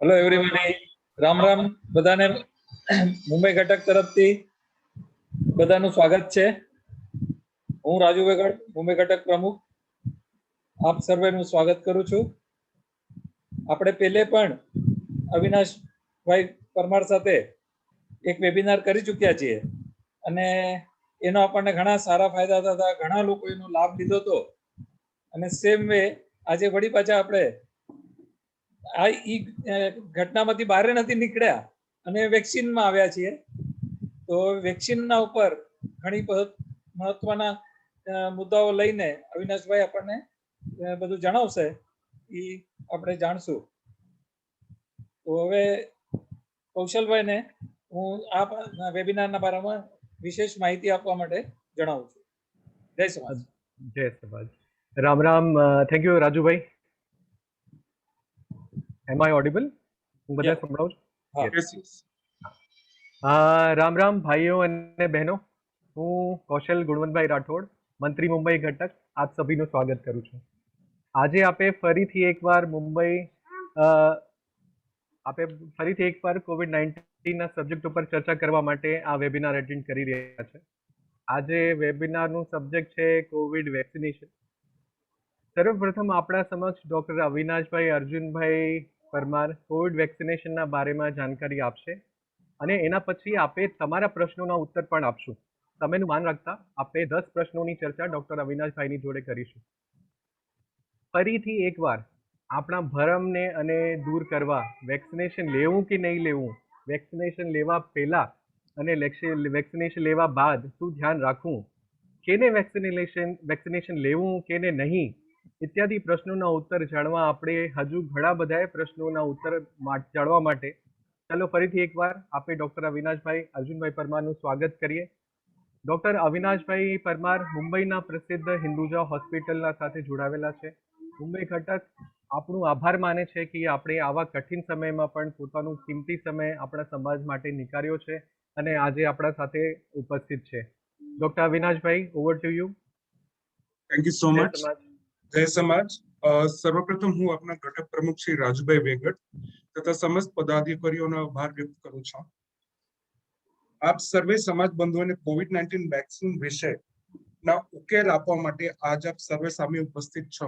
Hello everybody, Ram Ram બધાને. મુંબઈ ઘટક તરફથી બધાનું સ્વાગત છે. હું રાજુ વેગડ, મુંબઈ ઘટક પ્રમુખ, આપ સર્વેનું સ્વાગત કરું છું. આપણે પહેલે પણ અવિનાશભાઈ પરમાર સાથે એક વેબિનાર કરી ચૂક્યા છીએ અને એનો આપણને ઘણા સારા ફાયદા થતા, ઘણા લોકો એનો લાભ લીધો હતો. અને સેમ વે આજે વળી પાછા આપણે આ ઈ ઘટનામાંથી બહાર નથી નીકળ્યા અને વેક્સિનમાં આવ્યા છીએ. તો વેક્સિનના ઉપર ઘણી મહત્વના મુદ્દાઓ લઈને અવિનાશભાઈ આપણને બધું જણાવશે, એ આપણે જાણશું. તો હવે કૌશલભાઈને હું આ વેબિનારના બારામાં વિશેષ માહિતી આપવા માટે જણાવું છું. જય સમાજ. જય સમાજ. Ram Ram. Thank you Rajubhai. Am I audible? હું બધા સંભળાવું છું? રામ રામ ભાઈઓ અને બહેનો. હું કૌશલ ગુણવંતભાઈ રાઠોડ, મંત્રી મુંબઈ ઘટક, આપ સભીનું સ્વાગત કરું છું. આજે આપે ફરીથી એકવાર કોવિડ-19 ના સબ્જેક્ટ ઉપર ચર્ચા કરવા માટે આ વેબિનાર એટેન્ડ કરી રહ્યા છે. આજે વેબિનારનું સબ્જેક્ટ છે કોવિડ વેક્સિનેશન. સર્વપ્રથમ આપણા સમક્ષ ડોક્ટર અવિનાશભાઈ અર્જુનભાઈ પરમાર કોવિડ વેક્સિનેશનના બારેમાં જાણકારી આપશે અને એના પછી આપે તમારા પ્રશ્નોના ઉત્તર પણ આપશું. સમયનું માન રાખતા આપણે 10 પ્રશ્નોની ચર્ચા ડોક્ટર અવિનાશભાઈની જોડે કરીશું. ફરીથી એકવાર આપણા ભરમને અને દૂર કરવા, વેક્સિનેશન લેવું કે નહીં લેવું, વેક્સિનેશન લેવા પહેલા અને વેક્સિનેશન લેવા બાદ શું ધ્યાન રાખવું, કેને વેક્સિનેશન લેવું કેને નહીં ઇત્યાદિ પ્રશ્નોના ઉત્તર જાણવા આપણે હજુ ઘણા બધા પ્રશ્નોના ઉત્તર જાણવા માટે ચાલો ફરીથી એકવાર આપણે ડોક્ટર અવિનાશભાઈ અર્જુનભાઈ પરમારનું સ્વાગત કરીએ. ડોક્ટર અવિનાશભાઈ પરમાર મુંબઈના પ્રસિદ્ધ હિન્દુજા હોસ્પિટલના સાથે જોડાવેલા છે. મુંબઈ ઘટક આપણું આભાર માને છે કે આપણે આવા કઠિન સમયમાં પણ પોતાનું કિંમતી સમય આપણા સમાજ માટે નીકાળ્યો છે અને આજે આપણા સાથે ઉપસ્થિત છે. Doctor અવિનાશભાઈ, over to you. Thank you so much. જય સમાજ. સર્વપ્રથમ હું આપના ઘટક પ્રમુખ શ્રી રાજુભાઈ વેગડ તથા સમસ્ત પદાધિકારીઓનો આભાર વ્યક્ત કરું છું. આપ સર્વે સમાજ બંધુઓને કોવિડ-19 વેક્સિન વિશે ના ઉકેલ આપવા માટે આજ આપ સર્વે સામે ઉપસ્થિત છો.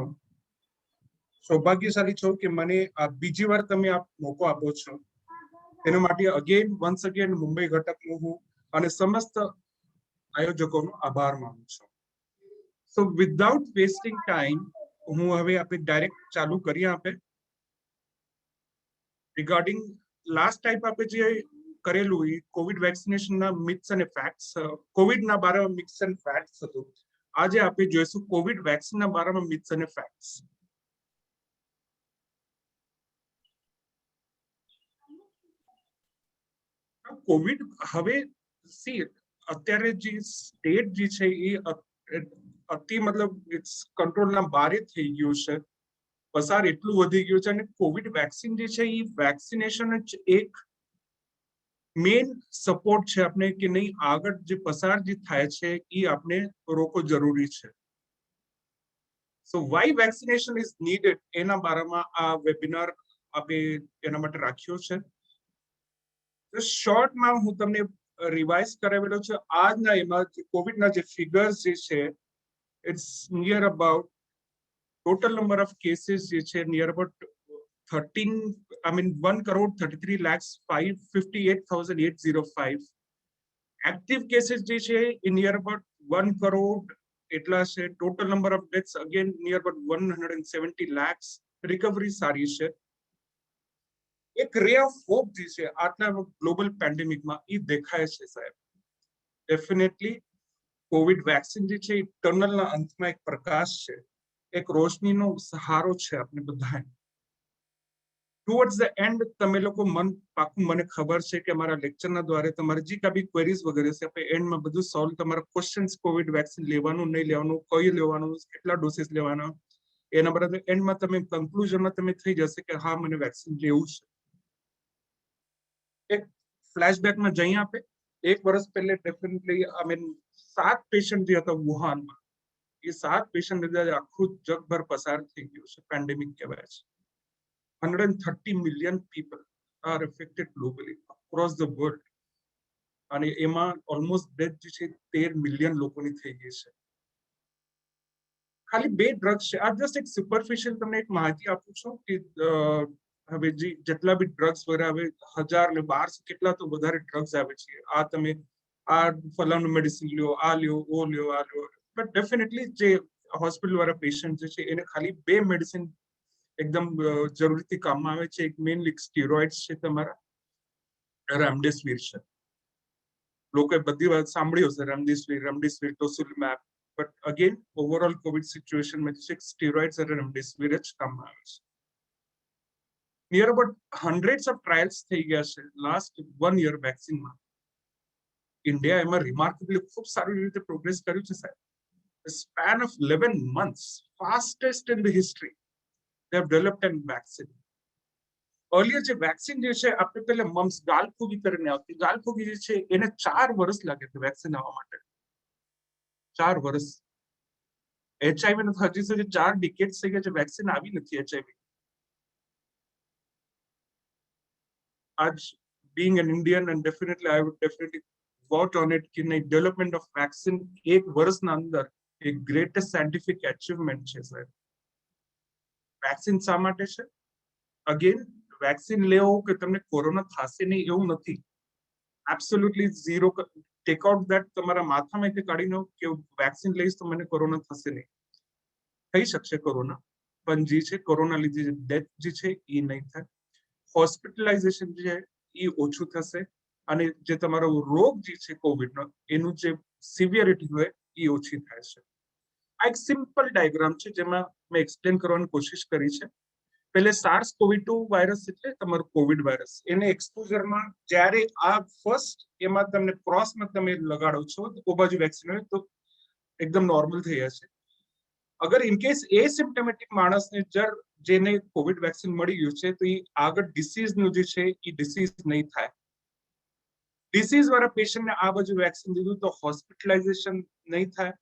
સૌભાગ્યશાળી છો કે મને આ બીજી વાર તમે આપ મોકો આપો છો. એના માટે વન્સ અગેન મુંબઈ ઘટકનું હું અને સમસ્ત આયોજકોનો આભાર માનું છું. સો વિધાઉટ વેસ્ટિંગ ટાઈમ હું હવે આપણે ડાયરેક્ટ ચાલુ કરીએ. આપણે રિગાર્ડિંગ લાસ્ટ ટાઈમ આપણે જે કરેલું એ કોવિડ વેક્સિનેશનના મિથ્સ અને ફેક્ટ્સ, કોવિડના બારેમાં મિથ્સ એન્ડ ફેક્ટ્સ હતું. આજે આપણે જોઈશું કોવિડ વેક્સિનના બારેમાં મિથ્સ અને ફેક્ટ્સ. કોવિડ હવે અત્યારે જે સ્ટેટ જે છે એ અતિ મતલબ કંટ્રોલના બારે થઈ ગયું છે. પસાર એટલું વધી ગયું છે અને કોવિડ વેક્સિન જે છે એ વેક્સિનેશન જ એક મેઇન સપોર્ટ છે આપણે કે નહીં આગળ જે પસાર જે થાય છે એ આપણે રોકવો જરૂરી છે. સો વાય વેક્સિનેશન ઇઝ નીડેડ એના બારામાં આ વેબિનાર આપણે એના માટે રાખ્યો છે. શોર્ટમાં હું તમને રિવાઇઝ કરાવેલો છે. આજના એમાં કોવિડના જે ફિગર્સ જે છે it's near about total number of cases જે છે near about 1,33,558,805. active cases જે છે એ near about 1 crore એટલા છે. total number of deaths again near about 170 lakhs. recovery સારી છે. એક રે ઓફ હોપ જે છે આટલા ગ્લોબલ પેન્ડેમિકમાં એ દેખાય છે સાહેબ. ડેફિનેટલી કોવિડ વેક્સિન જે છે એ ટનલના અંતમાં એક પ્રકાશ છે, એક રોશનીનો સહારો છે આપણે બધા. ટુવર્ડ્સ ધ એન્ડ તમે લોકો પાકું મને ખબર છે કે અમારા લેક્ચરના દ્વારા તમારે જે કાંઈ બી ક્વેરીઝ વગેરે છે આપણે એન્ડમાં બધું સોલ્વ, તમારા ક્વેશ્ચન્સ કોવિડ વેક્સિન લેવાનું નહીં લેવાનું, કઈ લેવાનું, કેટલા ડોસીસ લેવાના, એના બરાબર એન્ડમાં તમે કન્ક્લુઝનમાં તમે થઈ જશે કે હા મને વેક્સિન લેવું છે. એક ફ્લેશબેકમાં જઈએ આપણે. 1 વર્ષ પહેલે ડેફિનેટલી 7 પેશન્ટ જે હતા વુહાનમાં, એ 7 પેશન્ટ આખું જગભર પસાર થઈ ગયું છે. પેન્ડેમિક કહેવાય છે. 130 million people are affected globally across the world. અને એમાં ઓલમોસ્ટ ડેથ જે છે 13 મિલિયન લોકોની થઈ ગઈ છે. ખાલી 2 ડ્રગ્સ છે. આ જસ્ટ એક સુપરફિશિયલ તમને એક માહિતી આપું છું કે હવે જેટલા બી ડ્રગ્સ વગેરે હવે 1000 ને 1200 કેટલા તો વધારે ડ્રગ્સ આવે છે. આ તમે આ ફલાણું મેડિસિન લ્યો, આ લ્યો, ઓ લ્યો, આ લ્યો. બટ ડેફિનેટલી જે હોસ્પિટલ વાળા પેશન્ટ જે છે એને ખાલી 2 મેડિસિન એકદમ જરૂરથી કામમાં આવે છે. એક મેઇનલી સ્ટીરોઇડ્સ છે, તમારા રેમડેસિવિર છે. લોકોએ બધી વાત સાંભળ્યો છે, remdesivir, tocilizumab. But again overall COVID સિચ્યુએશનમાં જે છે સ્ટીરોઇડ્સ અને રેમડેસિવિર જ કામમાં આવે છે. Near about hundreds of trials થઈ ગયા છે લાસ્ટ 1 યર વેક્સિનમાં. ઇન્ડિયા એમાં રિમાર્કેબલી ખૂબ સારી રીતે પ્રોગ્રેસ કર્યું છે સાહેબ. Span of 11 months, fastest in the history, they have developed a vaccine. Earlier જે વેક્સિન જે છે આપણે પહેલા મમ્સ ગાલફોગી કરીને આવતી, ગાલફોગી જે છે એને 4 વર્ષ લાગે છે વેક્સિન આવવા માટે. 4 વર્ષ. એચઆઈવી નો હજી સુધી 4 ડિકેડ્સ થઈ ગયા છે, વેક્સિન આવી નથી એચઆઈવી. આજ being an Indian, and definitely I would definitely vote on it कि नहीं, डेवलपमेंट ऑफ वैक्सीन 1 વર્ષના અંદર એક ગ્રેટેસ્ટ સાયન્ટિફિક અચીવમેન્ટ છે સાહેબ. વેક્સિન શા માટે છે? અગેન વેક્સિન લેવો કે તમને કોરોના થશે નહીં એવું નથી. Absolutely zero. Take out that તમારા માથામાંથી કાઢી નાખો કે વેક્સિન લઈશ તો મને કોરોના થશે નહીં. થઈ શકશે કોરોના, પણ જે છે કોરોના લીધે જે ડેથ જે છે એ નહીં થાય. હોસ્પિટલાઇઝેશન જે છે એ ઓછું થશે અને જે તમારો રોગ જે છે કોવિડનો એનું જે સિવિયરિટી હોય એ ઓછી થાય છે. આ એક સિમ્પલ ડાયાગ્રામ છે જેમાં મેં એક્સપ્લેન કરવાની કોશિશ કરી છે. પહેલે SARS-CoV-2 વાયરસ એટલે તમારો કોવિડ વાયરસ, એને એક્સપોઝરમાં જ્યારે આ ફર્સ્ટ એમાં તમને ક્રોસમાં તમે લગાડો છો તો બાજુ વેક્સિન હોય તો એકદમ નોર્મલ થઈ જશે. અગર ઇનકેસ એસિમ્પ્ટોમેટિક માણસને જેને કોવિડ વેક્સિન મળી ગયું છે તો એ આગળ ડિસીઝનું જે છે એ ડિસીઝ નહીં થાય. ડિસીઝ વાળા પેશન્ટને આ બાજુ વેક્સિન દીધું તો હોસ્પિટલાઇઝેશન નહીં થાય,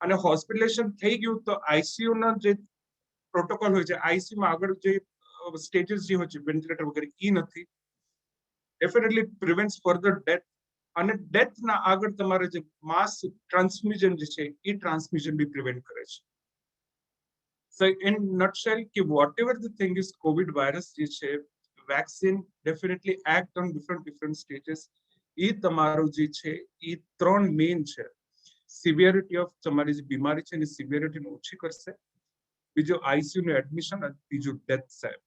અને હોસ્પિટલાઇઝેશન થઈ ગયું તો આઈસીયુના જે પ્રોટોકોલ હોય છે, આઈસીયુમાં આગળ જે સ્ટેજીસ જે હોય છે વેન્ટિલેટર વગેરે એ નથી. ડેફિનેટલી પ્રિવેન્ટ્સ ફર્ધર ડેથ, અને ડેથના આગળ તમારે જે માસ ટ્રાન્સમિશન જે છે એ ટ્રાન્સમિશન બી પ્રિવેન્ટ કરે છે. So in nutshell कि whatever the thing is COVID virus જે છે, vaccine definitely act on different stages. એ તમારું જે છે એ 3 મેઇન છે. સિવિયરિટી ઓફ તમારી જે બીમારી છે એની સિવિયરિટીને ઓછી કરશે, બીજો આઈસીયુ નું એડમિશન, અને ત્રીજું ડેથ સાહેબ.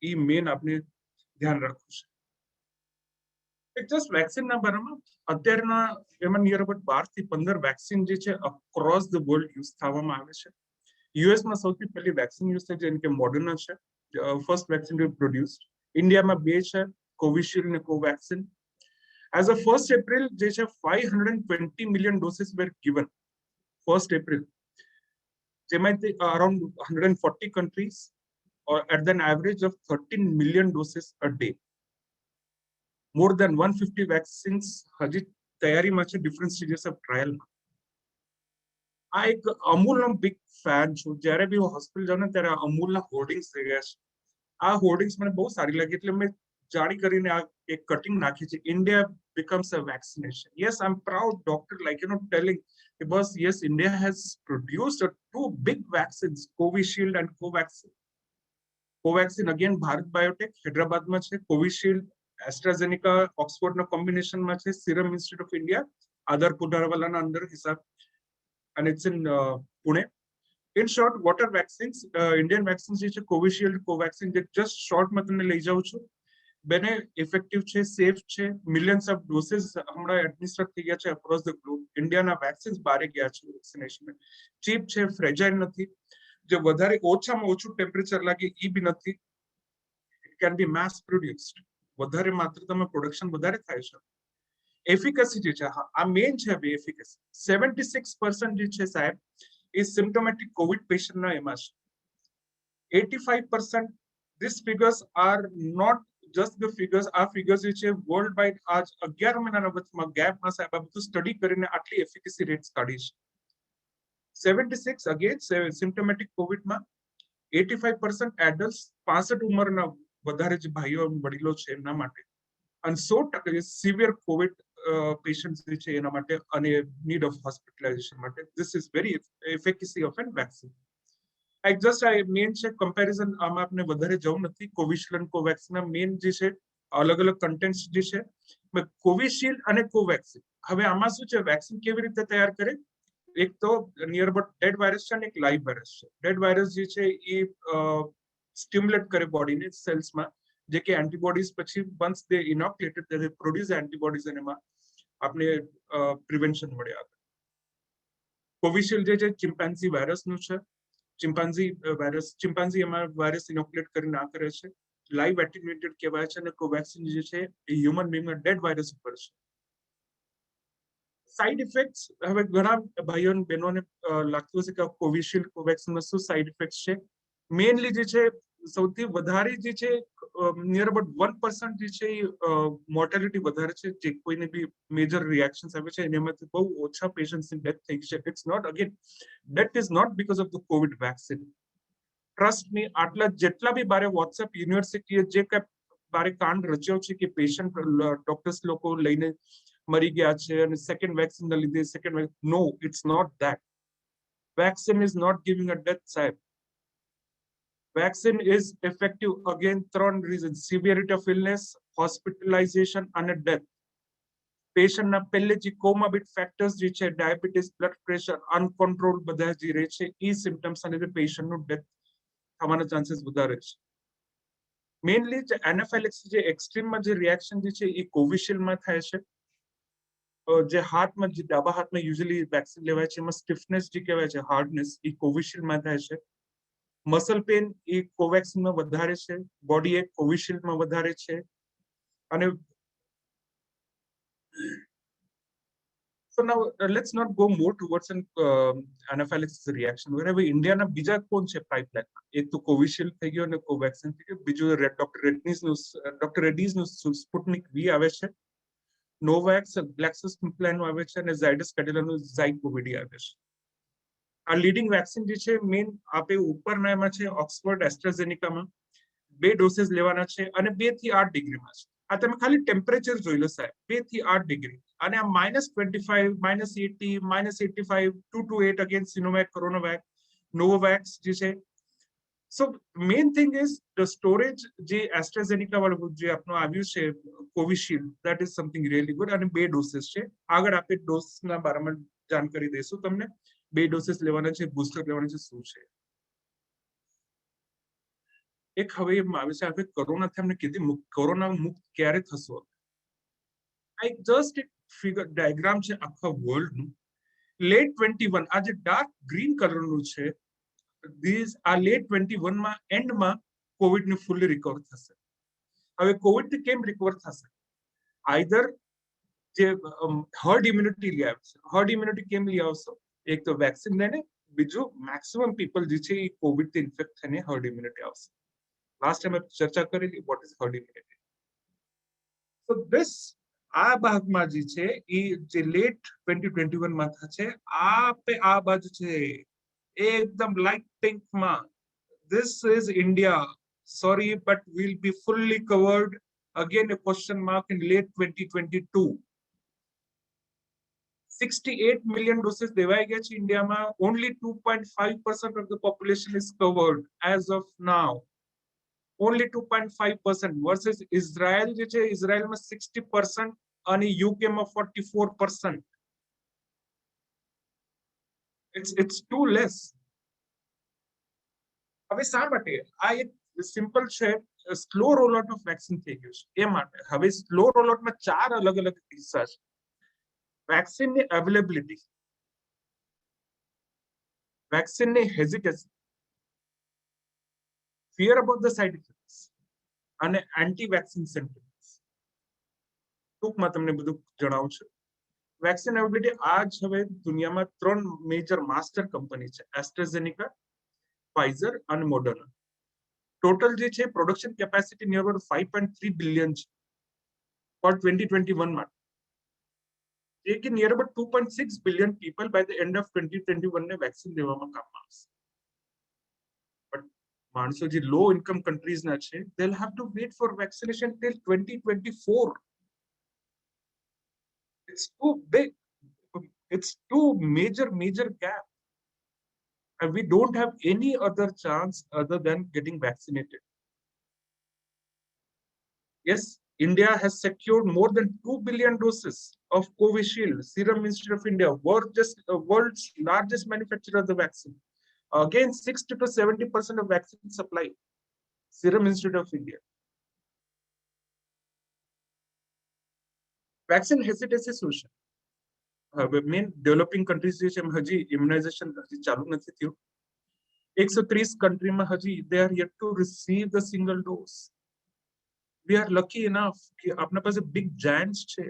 એ મેઇન આપણે ધ્યાન રાખવું છે. એક જસ્ટ વેક્સિનના બારામાં અત્યારના એમાં નિયર અબાઉટ 12 થી 15 વેક્સિન જે છે અક્રોસ ધ વર્લ્ડ યુઝ થવામાં આવે છે. યુએસમાં સૌથી પહેલી વેક્સિન યુઝ થઈ જેમ કે મોડર્ના છે, ફર્સ્ટ વેક્સિન પ્રોડ્યુસ્ડ. ઇન્ડિયામાં 2 છે, કોવિશિલ્ડ અને Covaxin. As a 1st April જે છે 520 મિલિયન ડોસીસ વેર ગિવન 1st April, જેમાંથી around 140 countries or at an average of 13 million doses a day. More than 150 vaccines હજી તૈયારીમાં છે, ડિફરન્ટ સ્ટેજીસ ઓફ ટ્રાયલમાં. આ એક અમૂલનો બિગ ફેન છું. જ્યારે બી હું હોસ્પિટલ જાઉં ને ત્યારે અમૂલના હોર્ડિંગ્સ થઈ ગયા છે. આ હોર્ડિંગ્સ મને બહુ સારી લાગી એટલે મેં જાણી કરીને આ એક કટિંગ નાખી છે. India becomes a vaccination. Yes, I'm proud doctor, like telling, because yes, India has produced 2 big vaccines, Covishield and Covaxin. Covaxin again Bharat Biotech હૈદરાબાદમાં છે, Covishield AstraZeneca ઓક્સફોર્ડના કોમ્બિનેશનમાં છે, Serum Institute of India આધાર પુનાવાલાના અંદર હિસાબ, and it's in Pune. In short, what are vaccines? Indian vaccines જે છે Covishield, Covaxin, જે just short માં તમને લઈ જાઉં છું. બેને ઇફેક્ટિવ છે, સેફ છે, મિલિયન્સ ઓફ ડોસીસ હમણાં એડમિનિસ્ટર થઈ ગયા છે અક્રોસ ધ ગ્લોબ. ઇન્ડિયાના વેક્સિન્સ બહાર ગયા છે વેક્સિનેશન. ચીપ છે, ફ્રેજાઇલ નથી, જે વધારે ઓછામાં ઓછું ટેમ્પરેચર લાગે એ બી નથી. It can be mass produced, વધારે માત્રામાં પ્રોડક્શન વધારે થાય છે. એફિકસી જે છે, આ મેઇન છે બે એફિકસી. 76% જે છે સાહેબ એ સિમ્પ્ટોમેટિક કોવિડ પેશન્ટના એમાં છે. 85%, these figures are not just the figures, આ ફિગર્સ જે છે વર્લ્ડ વાઇડ આજ 11 મહિનાના વચમાં ગેપમાં સાહેબ આ બધું સ્ટડી કરીને આટલી એફિકસી રેટ્સ કાઢી છે. 76 અગેન સિમ્પ્ટોમેટિક કોવિડમાં, 85% એડલ્ટ 65 ઉંમરના વધારે જે ભાઈઓ વડીલો છે એમના માટે અને 100% સિવિયર કોવિડ પેશન્ટ્સ જે છે એના માટે અને નીડ ઓફ હોસ્પિટલાઇઝેશન માટે this is very efficacy of an vaccine. આ મેન છે કમ્પેરિઝન. આમાં આપણે વધારે જવું નથી. કોવિશિલ્ડ અને કોવેક્સિનના મેન જે છે અલગ અલગ કન્ટેન્ટ્સ જે છે. કોવિશિલ્ડ અને કોવેક્સિન, હવે આમાં શું છે, વેક્સિન કેવી રીતે તૈયાર કરે? એક તો નિયર અબાઉટ ડેડ વાયરસ છે અને એક લાઈવ વાયરસ છે. ડેડ વાયરસ જે છે એ સ્ટિમ્યુલેટ કરે બોડીને સેલ્સમાં, જે કે એન્ટીબોડીઝ પછી વન્સ દે ઇનોક્યુલેટેડ દે પ્રોડ્યુસ એન્ટીબોડીઝ અને એમાં આપણે પ્રિવેન્શન મળે. કોવિશિલ્ડ જે છે ચિમ્પાન્ઝી વાયરસનું છે. ચિમ્પાન્ઝી એમાં વાયરસ ઇનોક્યુલેટ કરીને આ કરે છે. લાઈવ એટેન્યુએટેડ કહેવાય છે અને કોવેક્સિન જે છે એ હ્યુમન બીંગના ડેડ વાયરસ ઉપર છે. સાઇડ ઇફેક્ટ્સ, હવે ઘણા ભાઈઓ અને બહેનોને લાગતું હશે કે કોવિશિલ્ડ કોવેક્સિનમાં શું સાઇડ ઇફેક્ટ્સ છે. મેઇનલી જે છે સૌથી વધારે જે છે નિયર અબાઉટ 1% જે છે મોર્ટાલિટી વધારે છે. જે કોઈને બી મેજર રિએક્શન્સ આવે છે એનામાંથી બહુ ઓછા પેશન્ટ્સની ડેથ થઈ છે. It's not again that is not because of the Covid vaccine. Trust me, આટલા જેટલા બી બારે વોટ્સએપ યુનિવર્સિટીએ જે કઈ બારે કાંડ રચ્યો છે કે પેશન્ટ ડોક્ટર્સ લોકો લઈને મરી ગયા છે અને સેકન્ડ વેક્સિન ના લીધે no, it's not that. Vaccine is not giving a death, સાહેબ. Vaccine is effective again 3 reason: severity of illness, hospitalisation અને ડેથ. પેશન્ટના પહેલે જે કોમોર્બિડ ફેક્ટર્સ જે છે, ડાયાબિટીસ, બ્લડ પ્રેશર, અનકન્ટ્રોલ બધા જે રહે છે એ સિમ્ટમ્સ અને પેશન્ટનું ડેથ થવાના ચાન્સીસ વધારે છે. મેઇનલી એનાફાઇલેક્સિસ જે એક્સ્ટ્રીમમાં જે રિએક્શન જે છે એ કોવિશિલ્ડમાં થાય છે. જે હાથમાં, જે ડાબા હાથમાં યુઝ્યુઅલી વેક્સિન લેવાય છે એમાં સ્ટિફનેસ જે કહેવાય છે, હાર્ડનેસ, એ કોવિશિલ્ડમાં થાય છે. મસલ પેન એ કોવેક્સિનમાં વધારે છે. બોડી એક કોવિશિલ્ડમાં વધારે છે. અને So now let's not go more towards an anaphylaxis reaction. હવે ઇન્ડિયાના બીજા કોણ છે પાઇપલાઇનમાં? એક તો કોવિશિલ્ડ થઈ ગયો અને કોવેક્સિન થઈ ગયો. બીજું ડોક્ટર રેડ્ડીઝનું સ્પુટનિક વી આવે છે. નોવેક્સ ગ્લેક્સોસ્મિથક્લાઇનનું આવે છે અને ઝાયડસ કેડિલાનું ઝાયકોવિડી આવે છે. આ લીડિંગ વેક્સિન જે છે મેઇન આપે ઉપરના એમાં છે ઓક્સફર્ડ એસ્ટ્રાઝેનિકામાં 2 ડોસીસ લેવાના છે અને 2 થી 8 ડિગ્રીમાં છે. આ તમે ખાલી ટેમ્પરેચર જોઈ લો સાહેબ, 2 થી 8 ડિગ્રી અને આ -25, -80, -85, 2 to 8 અગેન સિનોવેક, કોરોનાવેક, નોવેક્સ જે છે. So main thing is the storage. જે એસ્ટ્રાઝેનિકા વાળું જે આપણું આવ્યું છે Covishield, that is something really good અને 2 ડોસીસ છે. આગળ આપણે ડોસના બારામાં જાણકારી દઈશું તમને. 2 ડોસીસ લેવાના છે, બુસ્ટર લેવાના છે, શું છે. એક હવે એમ આવે છે આપણે કોરોનાથી અમને કીધી કોરોના મુક્ત ક્યારે થશો. આ એક જસ્ટ એક ફિગર ડાયાગ્રામ છે આખા વર્લ્ડનું. લેટ 21, આ જે ડાર્ક ગ્રીન કલરનું છે, આ લેટ 21 માં એન્ડમાં કોવિડ ને ફૂલી રિકવર થશે. હવે કોવિડ થી કેમ રિકવર થશે? આઈધર જે હર્ડ ઇમ્યુનિટી લઈ આવશે. હર્ડ ઇમ્યુનિટી કેમ લઈ આવશો? એક તો વેક્સિન લઈને, બીજું મેક્સિમમ પીપલ જે છે એ કોવિડ થી ઇન્ફેક્ટ થઈને હર્ડ ઇમ્યુનિટી આવશે. લાસ્ટ ટાઈમ ચર્ચા કરેલી what is herd immunity. So this આ ભાગમાં જે છે એ જે લેટ 2021 માં થશે. આ બાજુ છે એકદમ લાઇટ પિંકમાં, this is India. Sorry but will be fully covered. Again a question mark in late 2022. 68 million doses દેવાઈ ગયા છે ઇન્ડિયામાં. Only 2.5% of the population is covered as of now. Only 2.5% versus Israel જે છે, ઇઝરાયલમાં 60% અને યુકેમાં 44%. It's too less. હવે શા માટે? આ એક સિમ્પલ છે, સ્લો રોલઆઉટ ઓફ વેક્સિન થઈ ગયું છે એ માટે. હવે સ્લો રોલઆઉટમાં 4 અલગ અલગ કિસ્સા છે. વેક્સિનની અવેલેબિલિટી, વેક્સિનની hesitation, fear about the side effects અને એન્ટી વેક્સિન સેન્ટિમેન્ટ્સ. ટૂંકમાં તમને બધું જણાવું છું. વેક્સિન અવેલેબિલિટી આજ હવે દુનિયામાં 3 મેજર માસ્ટર કંપની છે: એસ્ટ્રાઝેનિકા, ફાઇઝર અને મોડર્ના. ટોટલ જે છે production capacity near about 5.3 billion છે ફોર 2021 માં. જે કે near about 2.6 billion people by the end of 2021 ને વેક્સિન લેવામાં કામમાં આવશે. બટ માણસો જે low income countries ના છે, they'll have to wait for vaccination till 2024. It's too big. It's too major gap. And we don't have any other chance other than getting vaccinated. Yes, India has secured more than 2 billion doses of Covishield. Serum Institute of India, world's largest manufacturer of the vaccine. Again, 60 to 70% of vaccine supply. Serum Institute of India. Vaccine hesitancy solution. Main developing countries જે છે હજી immunization હજી ચાલુ નથી થયું. 130 country માં હજી they are yet to receive the single dose. We are lucky enough कि अपने पास big giants છે.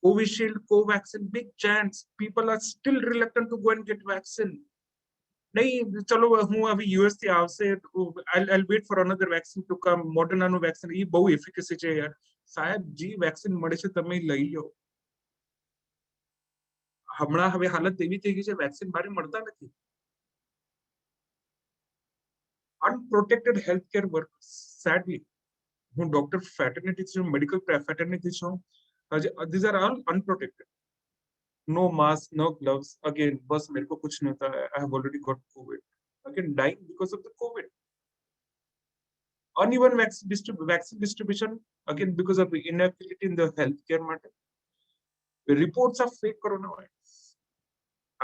Covishield, Covaxin, big giants. People are still reluctant to go and get vaccine. नहीं चलो હું હવે US થી આવશે, I'll wait for another vaccine to come. Moderna નું vaccine એ બહુ efficacy છે યાર. સાહેબ જી vaccine મળે છે તમે લઈ લો. હમણાં હવે હાલત એવી થઈ ગઈ છે વેક્સિન બારે મળતા નથી. Unprotected healthcare workers, sadly. હું ડોક્ટર ફેટર્નિટી છું, મેડિકલ ફેટર્નિટી છું. These are all unprotected. No mask, no gloves. Again, बस मेरे को कुछ नहीं होता है. I have already got COVID. Again, dying because of the COVID. Uneven vaccine distribution, again because of the inability in the healthcare matter. The reports of fake coronavirus.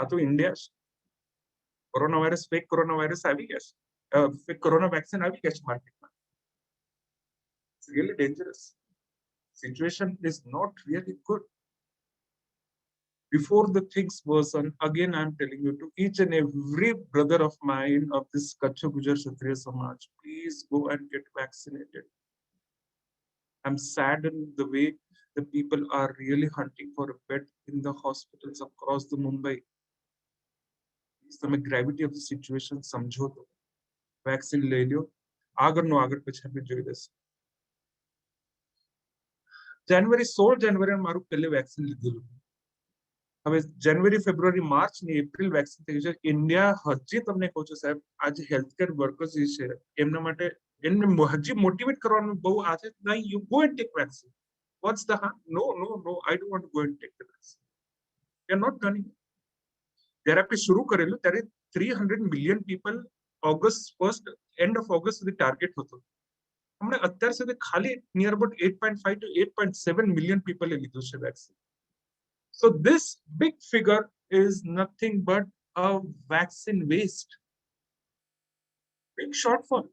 આ તો India છે. Corona virus, fake corona virus આવી ગયા છે. Fake corona vaccine આવી ગયા છે માર્કેટમાં. It's really dangerous. Situation is not really good. Before the things worsen, again I'm telling you to each and every brother of mine of this Kutch Gujar Kshatriya Samaj, please go and get vaccinated. I'm saddened the way the people are really hunting for a bed in the hospitals across the Mumbai. તમે gravity of the situation સમજો તો vaccine લઈ લ્યો, આગળનું આગળ પછી આપણે જોઈ લઈશું. જાન્યુઆરી 16 જાન્યુઆરી મારું પહેલે વેક્સિન લીધેલું. હવે જાન્યુઆરી ફેબ્રુઆરી માર્ચ ને એપ્રિલ વેક્સિન થઈ છે. ઇન્ડિયા હજી તમને કહું છું સાહેબ, આજે હેલ્થકેર વર્કર્સ જે છે એમના માટે એમને હજી મોટિવેટ કરવાનું બહુ આ છે. નહીં, you go and take vaccine. What's the harm? No, I don't want to go and take the vaccine. They are not turning. જ્યારે આપણે શરૂ કરેલું ત્યારે 300 million people August first end of August સુધી ટાર્ગેટ હતો. હમણાં અત્યાર સુધી ખાલી નિયર અબાઉટ 8.5 to 8.7 મિલિયન પીપલે લીધું છે vaccine. So this big figure is nothing but a vaccine waste. Big shortfall.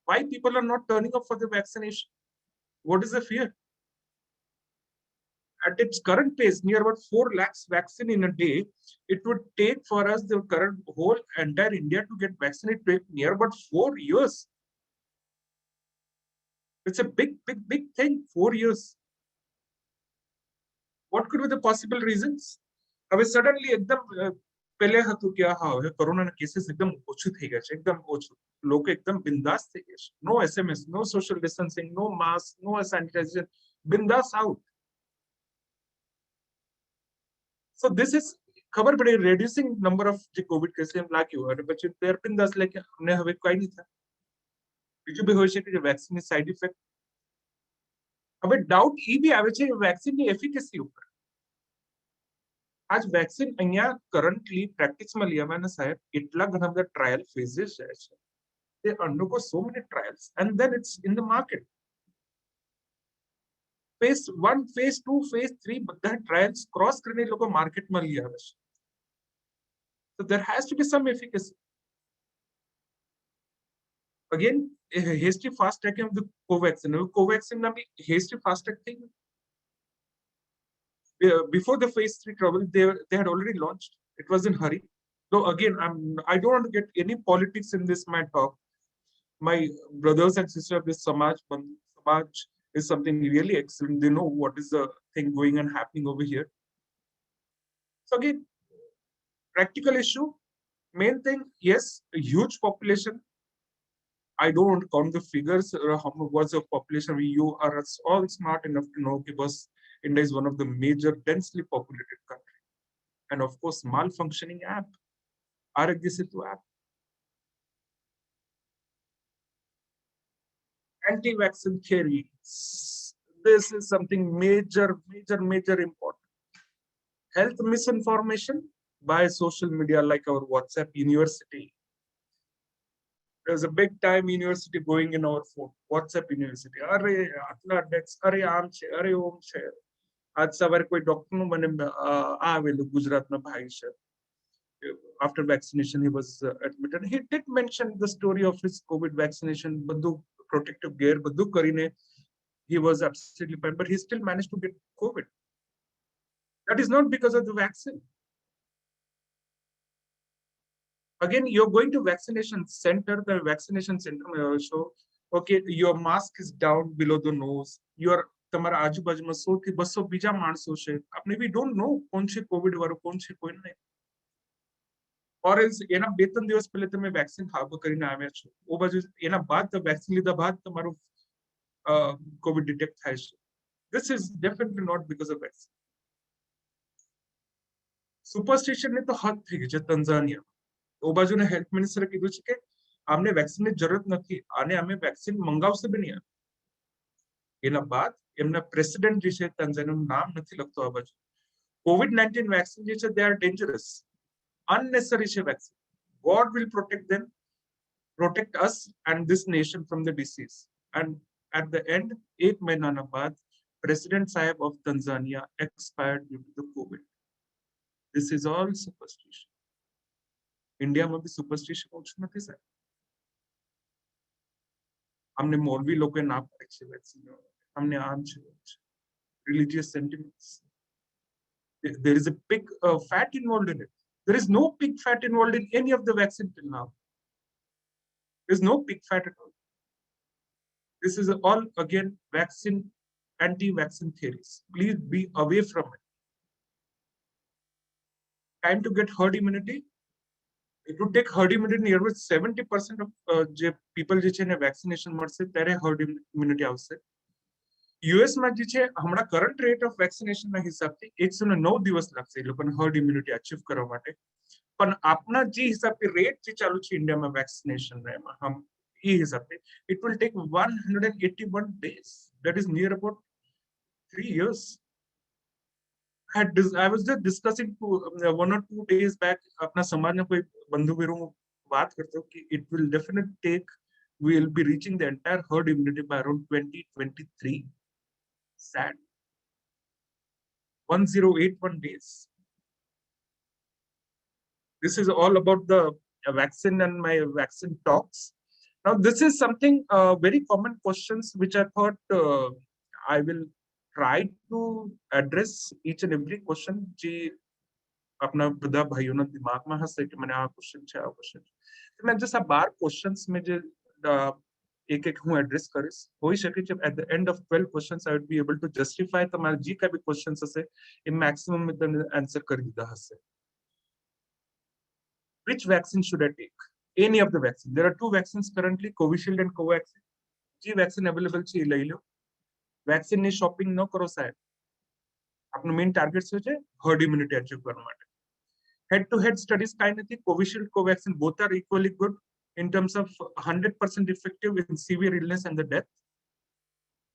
Why people are not turning up for the vaccination? What is the fear? At its current pace, near about 4 lakhs vaccine in a day, it would take for us the current whole entire India to get vaccinated near about 4 years. It's a big thing, 4 years. What could be the possible reasons? હવે suddenly એકદમ પહેલે હતું કે હા હવે કોરોનાના cases એકદમ ઓછું થઈ ગયા છે, એકદમ ઓછું. લોકો એકદમ બિંદાસ થઈ ગયા છે. No SMS, no social distancing, no mask, no sanitisation, બિંદાસ આઉટ. So this is ખબર પડી reducing number of જે કોવિડ કેસ એમ લાગ્યું અને પછી બિંદાસ લે કે અમને હવે કઈ નહીં થાય. બીજું બી હોય છે કે વેક્સિનની સાઇડ ઇફેક્ટ. હવે ડાઉટ એ બી આવે છે વેક્સિનની એફિકેસી ઉપર. આજ વેક્સિન અહીંયા કરન્ટલી પ્રેક્ટિસમાં લેવાના સાહેબ એટલા ઘણા બધા ટ્રાયલ ફેઝિસ જાય છે. They undergo so many trials and then it's in the market. Phase 1, phase 2, phase 3 બધા ટ્રાયલ્સ ક્રોસ કરીને લોકો માર્કેટમાં લઈ આવે છે. So there has to be some efficacy. Again, hasty fast tracking of the Covaxin. Covaxin na bhi hasty fast track thing. Before the phase 3 trouble, they had already launched. It was in hurry. So again, I don't want to get any politics in this my talk. My brothers and sisters of this Samaj is something really excellent. They know what is the thing going and happening over here. So again, practical issue, main thing, yes, a huge population. I don't want to count the figures, how much was the population. You are all smart enough to know because India is one of the major densely populated country. And of course, malfunctioning app, Arogya Setu app. anti-vaccine theories. This is something major important. Health misinformation by social media like our WhatsApp University. There's a big time university going in our phone. WhatsApp University. अरे आटला dates, अरे आम छे, अरे ओम छे. आज सवारे कोई doctor નું મને આવેલું ગુજરાતના ભાઈ છે. After vaccination he was admitted. He did mention the story of his COVID vaccination. બધું protective gear બધું કરીને he was absolutely fine, but he still managed to get COVID. That is not because of the vaccine. Again, you're going to vaccination center. The vaccination center may also, okay, your mask is down below the nose. Your તમારા આજુબાજુમાં 100 થી 200 બીજા માણસો છે. આપણે we don't know કોણ છે Covid વાળો, કોણ છે કોઈ નહીં. or else એના 2-3 દિવસ પહેલા તમે વેક્સિન હાર્બર કરીને આવ્યા છો. ઓ બાજુ એના બાદ વેક્સિન લીધા બાદ તમારું કોવિડ ડિટેક્ટ થાય છે. This is definitely not because of vaccine. Superstition ને તો હદ થઈ ગઈ છે તંઝાનિયા. ઓ બાજુના હેલ્થ મિનિસ્ટરે કીધું છે કે અમને વેક્સિનની જરૂરત નથી અને અમે વેક્સિન મંગાવશે બી નહીં. એના બાદ એમના પ્રેસિડેન્ટ જે છે તંઝાનિયાનું નામ નથી લખતો આ બાજુ. COVID-19 વેક્સિન જે છે they are dangerous, unnecessary છે vaccine. God will protect them, protect us and this nation from the disease. And at the end, 1 મહિનાના બાદ President Sahib of Tanzania expired due to the COVID. This is all superstition. India में भी superstition ઓછું નથી સાહેબ. हमने मौलवी लोगों ना पाड़े છે વેક્સિન. हमने આમ છે religious sentiments. There is a big fat involved in it. There is no pig fat involved in any of the vaccine till now. There is no pig fat at all. This is all again vaccine, anti-vaccine theories. Please be away from it. Time to get herd immunity. It would take herd immunity nearly 70% of people જે છે ને vaccination મળશે ત્યારે herd immunity આવશે. US માં જે છે હમણાં કરન્ટ રેટ ઓફ વેક્સિનેશન ના હિસાબથી 109 દિવસ લાગશે એ લોકોને herd immunity અચીવ કરવા માટે. પણ આપના જે હિસાબથી રેટ જે ચાલુ છે ઇન્ડિયામાં વેક્સિનેશન ના એમાં હમ એ હિસાબથી it will take 181 days. That is near about 3 years. I was just discussing 1 or 2 days back अपना समाज में कोई बंधु वीरों बात करते हो कि it will definitely take, we will be reaching the entire herd immunity by around 2023. Sad. 1081 days. This is all about the vaccine and my vaccine talks. Now this is something very common questions which I thought I will try to address each and every question જે આપના બધા ભાઈઓના દિમાગમાં હશે કે મને આ question છે આ ક્વેશ્ચન છે. તો मैं just આ 12 ક્વેશ્ચન્સ में જે એક હું એડ્રેસ કરીશ. હોઈ શકે છે at the end of 12 questions I would be able to justify તમારા જે કાંઈ બી ક્વેશ્ચન્સ હશે એ મેક્સિમમ મેં તમને આન્સર કરી દીધા હશે. Which vaccine should I take? Any of the vaccine. There are 2 vaccines currently, Covishield and Covaxin. જે વેક્સિન અવેલેબલ છે એ લઈ લો. વેક્સિન ની શોપિંગ ન કરો સાહેબ. આપનો મેઇન ટાર્ગેટ શું છે? હર્ડ ઇમ્યુનિટી અચીવ કરવા માટે. હેડ ટુ હેડ સ્ટડીઝ કાંઈ નથી. Covishield Covaxin both are equally good in terms of 100% effective in severe illness and the death.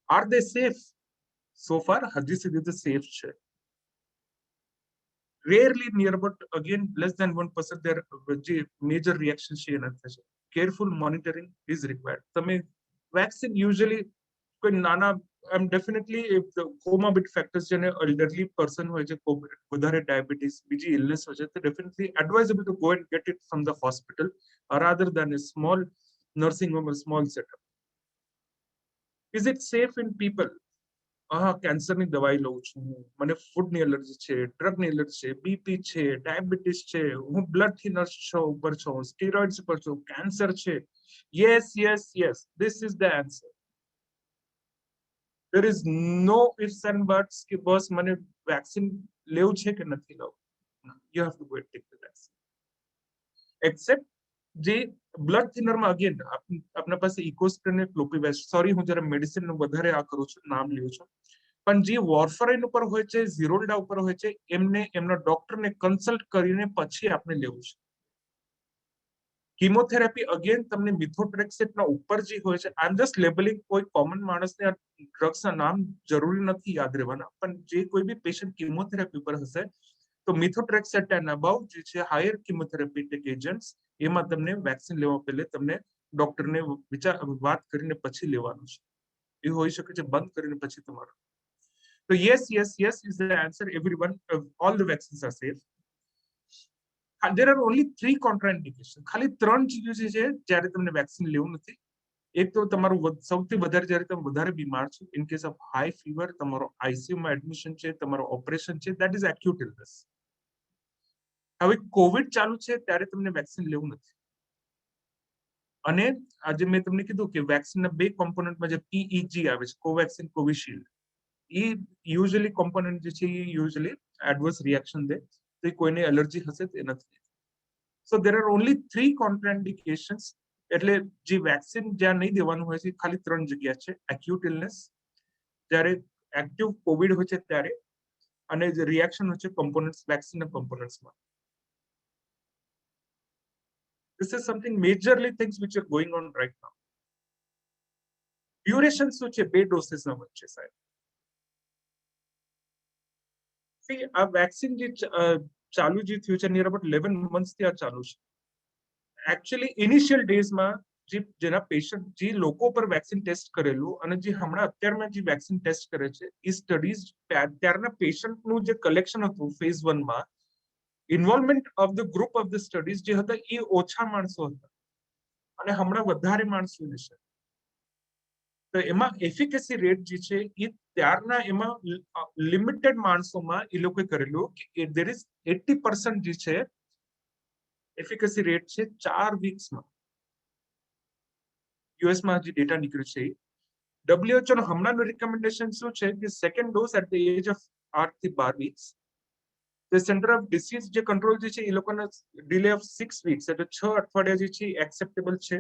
Are they safe? So far હજી સુધી તો સેફ છે. Rarely near about again less than 1% there major reactions છે એના થશે. Careful monitoring is required. તમે vaccine usually કોઈ નાના I'm definitely if the comorbid factors જેને elderly person હોય છે, વધારે diabetes બીજી illness હોય છે, તો definitely advisable to go and get it from the hospital rather than a small nursing home or small setup. Is it safe in people? કેન્સરની દવાઈ લઉં છું, મને ફૂડની એલર્જી છે, ડ્રગની એલર્જી છે, બીપી છે, ડાયાબિટીસ છે, હું બ્લડથી નર્સ ઉપર છું, સ્ટીરોઇડ્સ ઉપર છું, કેન્સર છે. Yes, yes, yes. This is the answer. There is no ifs and buts કે બસ મને વેક્સિન લેવું છે કે નથી લેવું. You have to go and take the vaccine. Except જે બ્લડ થિનરમાં અગેન આપના પાસે ઇકોસ્પ્રિન ને ક્લોપીવેક્સ, સોરી હું જરા મેડિસિન નું વધારે આ કરું છું, નામ લ્યો છું, પણ જે વોર્ફરીન ઉપર હોય છે, ઝીરોલ્ડા ઉપર હોય છે, એમને એમના ડોક્ટરને કન્સલ્ટ કરીને પછી આપણે લેવું છે. કીમોથેરાપી અગેન તમને મિથોટ્રેક્સેટના ઉપર જે હોય છે, આઈ એમ જસ્ટ લેબલિંગ, કોઈ કોમન માણસને આ ડ્રગ્સના નામ જરૂરી નથી યાદ રહેવાના, પણ જે કોઈ બી પેશન્ટ કીમોથેરાપી પર હશે તો મિથોટ્રેક્સેટ એન્ડ અબાઉ જે છે હાયર કીમોથેરાપીટિક એજન્ટ્સ, એમાં તમને વેક્સિન લેવા પહેલે તમને ડોક્ટરને વાત કરીને પછી લેવાનું છે. એ હોઈ શકે છે બંધ કરીને પછી તમારું. તો yes is the answer. Everyone, all the vaccines R safe. there are only 3 contraindications. ખાલી 3 ચીજો છે જ્યારે તમને વેક્સિન લેવું નથી. એક તો તમારું સૌથી વધારે જ્યારે તમે વધારે બીમાર છો, in case of high fever, તમારો આઈસીયુ માં એડમિશન છે, તમારો ઓપરેશન છે, ધેટ ઇઝ એક્યુટ ઇલનેસ. હવે કોવિડ ચાલુ છે ત્યારે તમને વેક્સિન લેવું નથી. અને આજે મેં તમને કીધું કે વેક્સિનના 2 કોમ્પોનન્ટમાં જે પીઈજી આવે છે, કોવેક્સિન, કોવિશિલ્ડ, એ યુઝ્યુઅલી કોમ્પોનન્ટ જે છે એ યુઝ્યુઅલી એડવર્સ રિએક્શન દે, તો એ કોઈને એલર્જી હશે તો એ નથી. સો દેર આર ઓનલી 3 કોન્ટ્રાઇન્ડિકેશન્સ. એટલે જે વેક્સિન જ્યાં નહીં દેવાનું હોય છે ખાલી 3 જગ્યા છે: એક્યુટ ઇલનેસ, જ્યારે એક્ટિવ કોવિડ હોય છે ત્યારે, અને જે રિએક્શન હોય છે components, વેક્સિનના કોમ્પોનન્ટ્સમાં. This is something majorly things which are going on right now. Duration શું છે 2 ડોસીસના વચ્ચે સાહેબ? See, આ વેક્સિન જે ચાલુ જે થયું છે નિયર અબાઉટ 11 months થી આ ચાલુ છે. એકચ્યુઅલી ઇનિશિયલ ડેઝમાં જેના પેશન્ટ, જે લોકો પર વેક્સિન ટેસ્ટ કરેલું અને જે હમણાં અત્યારમાં જે વેક્સિન ટેસ્ટ કરે છે, એ સ્ટડીઝ ત્યારના પેશન્ટનું જે કલેક્શન હતું ફેઝ 1 માં, involvement of the group of the studies જે હતા એ ઓછા માણસો હતા અને હમણાં વધારે માણસો છે. તો એમાં એફિકેસી રેટ જે છે એ ત્યારના એમાં લિમિટેડ માણસોમાં એ લોકોએ કરેલું કે there is 80% જે છે એફિકેસી રેટ છે 4 વીક્સમાં. યુએસમાં જે ડેટા નીકળ્યું છે, WHO નો હમણાંનું રિકમેન્ડેશન શું છે કે second dose at the age of 8 થી 12 weeks. The Center of Disease જે કંટ્રોલ જે છે એ લોકોના ડિલે ઓફ 6 વીક્સ, એટલે 6 અઠવાડિયા જે છે એક્સેપ્ટેબલ છે.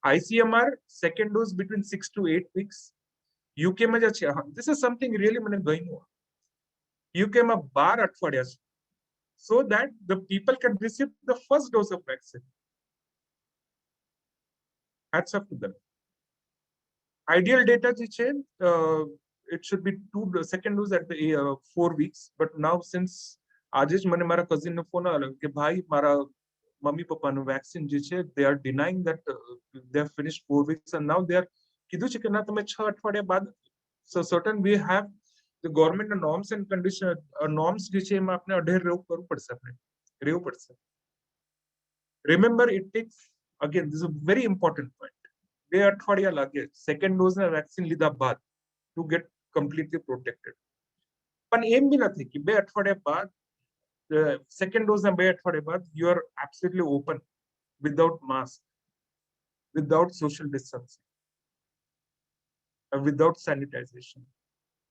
ICMR second dose between 6 to 8 weeks. UK માં જે છે, this is something really મને ગમ્યું. યુકે માં 12 અઠવાડિયા છે, so that the people can receive the first dose of vaccine. Hats off to them. Ideal data જે છે, it should be second dose at the 4 weeks, but now since આજે જ મને મારા કઝિન નો ફોન આવ્યો કે ભાઈ મારા મમ્મી પપ્પાનું વેક્સિન જે છે, they are denying that they have finished 4 weeks and now they are કીધું છે કે ના તમે 6 અઠવાડિયા બાદ, so certain we have the government norms and condition, norms જે છે એમાં આપણે અઢેર રહેવું પડશે. Remember, it takes, again, this is a very important point, 2 અઠવાડિયા લાગે સેકન્ડ ડોઝના વેક્સિન લીધા બાદ to get completely protected. પણ એમ બી નથી કે 2 અઠવાડિયા બાદ, સેકન્ડ ડોઝના 2 અઠવાડિયા બાદ you are absolutely open without mask, without social distancing, without sanitization.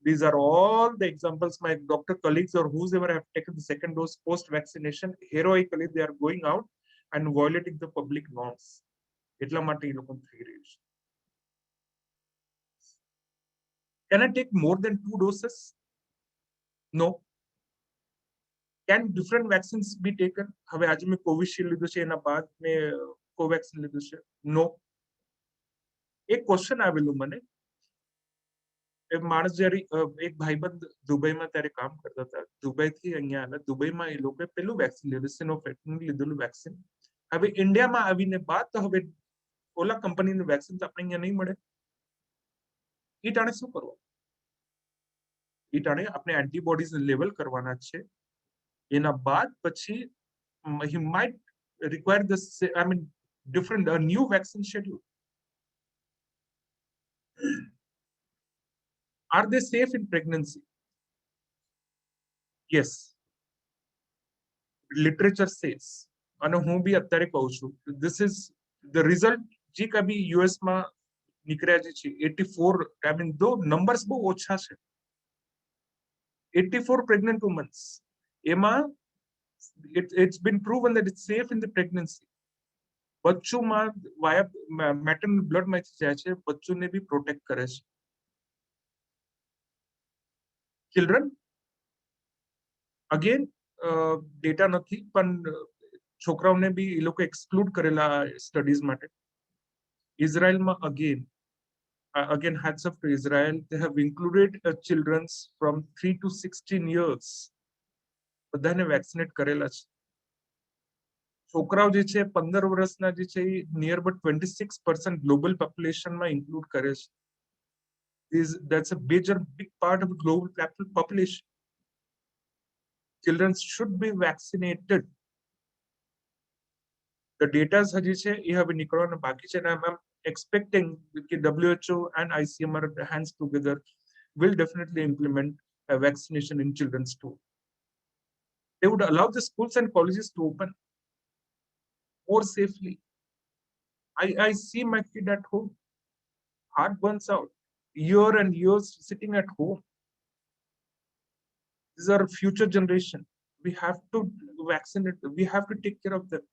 These are all the examples. My doctor colleagues or whoever have taken the second dose post vaccination, heroically they are going out and violating the public norms. એટલા માટે એ લોકો થઈ રહ્યું છે. Can I take more than 2 doses? No. Can different vaccines be taken? હવે આજે મેં Covishield લીધું છે, એના બાદ મેં કોવેક્સિન લીધું છે. No. એક ક્વેશ્ચન આવેલું મને, એક માણસ જ્યારે એક ભાઈબંધ દુબઈમાં ત્યારે કામ કરતા હતા, દુબઈથી અહીંયા આવ્યા, દુબઈમાં એ લોકોએ પેલું વેક્સિન લીધું, સિનોફેકનું લીધેલું વેક્સિન. હવે ઇન્ડિયામાં આવીને બાદ તો હવે ઓલા કંપનીનું વેક્સિન તો આપણે અહીંયા નહીં મળે. એ ટાણે શું કરવું? એ ટાણે આપણે એન્ટીબોડીઝ લેવલ કરવાના છે. એના બાદ પછી he might require this, I mean, different, a new vaccine schedule. Are they safe in pregnancy? Yes. Literature says, અને હું બી અત્યારે કહું છું, this is the result જે કભી યુએસ માં નીકળ્યા જે છે 84, I mean, though numbers બહુ ઓછા છે, 84 pregnant women, એમાં it's been proven that it's safe in the pregnancy. બચ્ચુમાં વાયા મેટર્નલ બ્લડ માંથી જાય છે, બચ્ચુને બી પ્રોટેક્ટ કરે છે. ચિલ્ડ્રન, અગેન ડેટા નથી, પણ છોકરાઓને બી એ લોકો એક્સક્લુડ કરેલા સ્ટડીઝ માટે. ઇઝરાયલમાં again hats off to Israel, they have included children from 3 to 16 years. બધાને વેક્સિનેટ કરેલા છે. છોકરાઓ જે છે 15 વર્ષના જે છે એ નિયર અબાઉટ 26% ગ્લોબલ પોપ્યુલેશનમાં ઇન્ક્લુડ કરે છે. That's a big part of the global population. Children should be vaccinated. The data હજી છે એ હવે નીકળવાના બાકી છે, and I'm expecting that WHO and ICMR hands together will definitely implement a vaccination in children's too. They would allow the schools and colleges to open more safely. I see my kid at home, heart burns out, year and years sitting at home. These are future generation. We have to vaccinate them. We have to take care of them.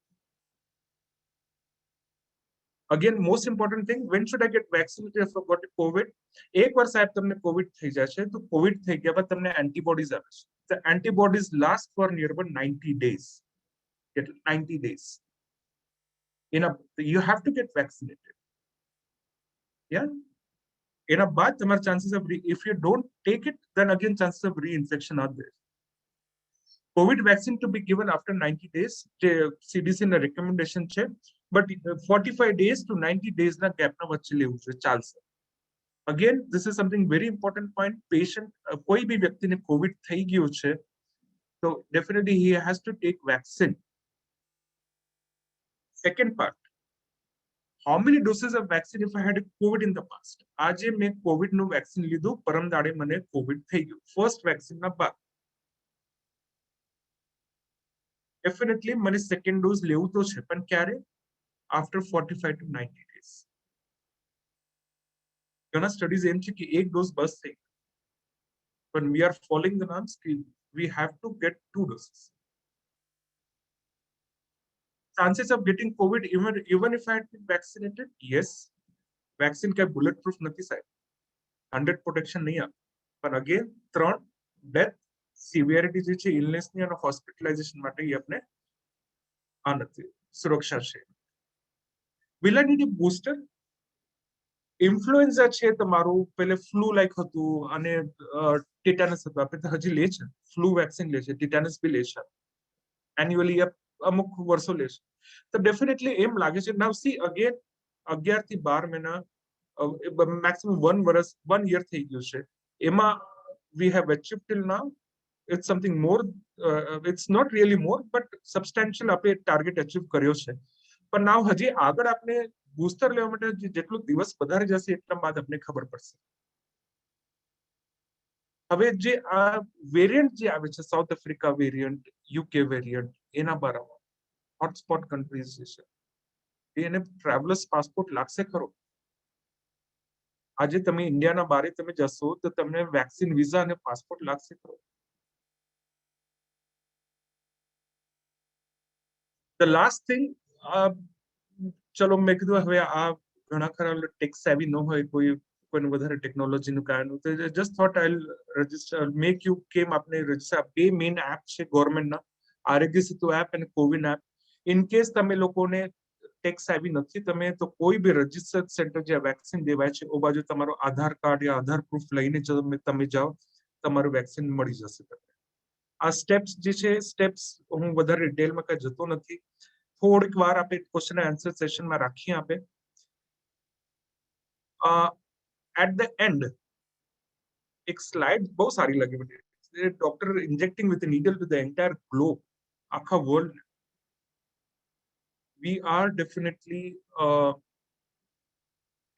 Again, most important thing, when should I get vaccinated if I got COVID? એક વાર સાહેબ તમને Covid થઈ જશે તો Covid થઈ ગયા બાદ તમને એન્ટીબોડીઝ આવે છે. The antibodies last for near about 90 days. Get 90 days. You have to get vaccinated. Yeah. એના બાદ તમારા chances of if you don't take it, then again chances of reinfection are there. COVID vaccine to be given after 90 days. CDC na recommendation છે, but 45 days to 90 days na gap na વચ્ચે લેવું છે, ચાલશે. Again, this is something very important point. Patient, કોઈ બી વ્યક્તિને COVID થઈ ગયું છે, so definitely he has to take vaccine. Second part, how many doses of vaccine if I had COVID in the past? આજે મેં COVID નું vaccine લીધું, પરમ દાડે મને COVID થઈ ગયું. First vaccine ના બાદ. Definitely મને second dose લેવું તો છે, પણ ક્યારે? After 45 to 90 days. ઘણા સ્ટડીઝ એમ છે કે એક ડોઝ બસ થઈ, but we are following the norms. We have to get 2 doses. Chances of getting COVID even if I had been vaccinated, yes. Vaccine का bulletproof નથી સાહેબ, 100 protection નહીં આપે, પણ again 3 death severity જે છે illness ની અને hospitalization માટે એ આપણે આ નથી, સુરક્ષા છે. Will I need a booster? Influenza છે તમારું, પેલે ફ્લુ લાઈક હતું અને ટેટાનસ હતું, આપણે તો હજી લે છે, ફ્લુ વેક્સિન લે છે, ટેટાનસ બી લે છે એન્યુઅલી, અમુક વર્ષો લે છે. તો ડેફિનેટલી એમ લાગે છે. નાઉ સી અગેન 11 થી 12 મહિના, મેક્સિમમ 1 વર્ષ 1 યર થઈ ગયું છે. એમાં we have achieve till now it's something more, it's not really more, but substantial આપણે ટાર્ગેટ અચીવ કર્યો છે. પણ નાવ હજી આગળ આપણે બૂસ્ટર લેવા માટે જેટલું દિવસ વધારે જશે એટલા બાદ આપણે ખબર પડશે. હવે જે આ વેરિયન્ટ જે આવે છે, south Africa variant, UK variant, એના બારામાં હોટસ્પોટ કન્ટ્રીઝ જે છે એને ટ્રાવેલર્સ પાસપોર્ટ લાગશે ખરો? આજે તમે ઇન્ડિયાના બારે તમે જશો તો તમને વેક્સિન વિઝા અને પાસપોર્ટ લાગશે ખરો? The last thing, ચલો મેં કીધું હવે આ ઘણા ખરા ટેક સેવી ન હોય, કોઈને વધારે ટેકનોલોજીનું કારણ, તો just thought I register make you કેમ આપણે રજિસ્ટર. બે મેઇન એપ છે ગવર્મેન્ટના, આરોગ્ય સેતુ એપ અને કોવિન એપ. ઇન કેસ તમે લોકોને ટેક સેવી નથી તમે, તો કોઈ બી રજિસ્ટર્ડ સેન્ટર જ્યાં વેક્સિન દેવાય છે ઓ બાજુ તમારો આધાર કાર્ડ યા આધાર પ્રૂફ લઈને તમે જાઓ, તમારું વેક્સિન મળી જશે તમને. આ સ્ટેપ્સ જે છે, સ્ટેપ્સ હું વધારે ડિટેલમાં કઈ જતો નથી, થોડીક વાર આપણે ક્વેશ્ચન આન્સર સેશનમાં રાખીએ. આપણે એટ ધ એન્ડ એક સ્લાઇડ બહુ સારી લાગી મને, doctor injecting with needle to the entire globe, આખા world. We are definitely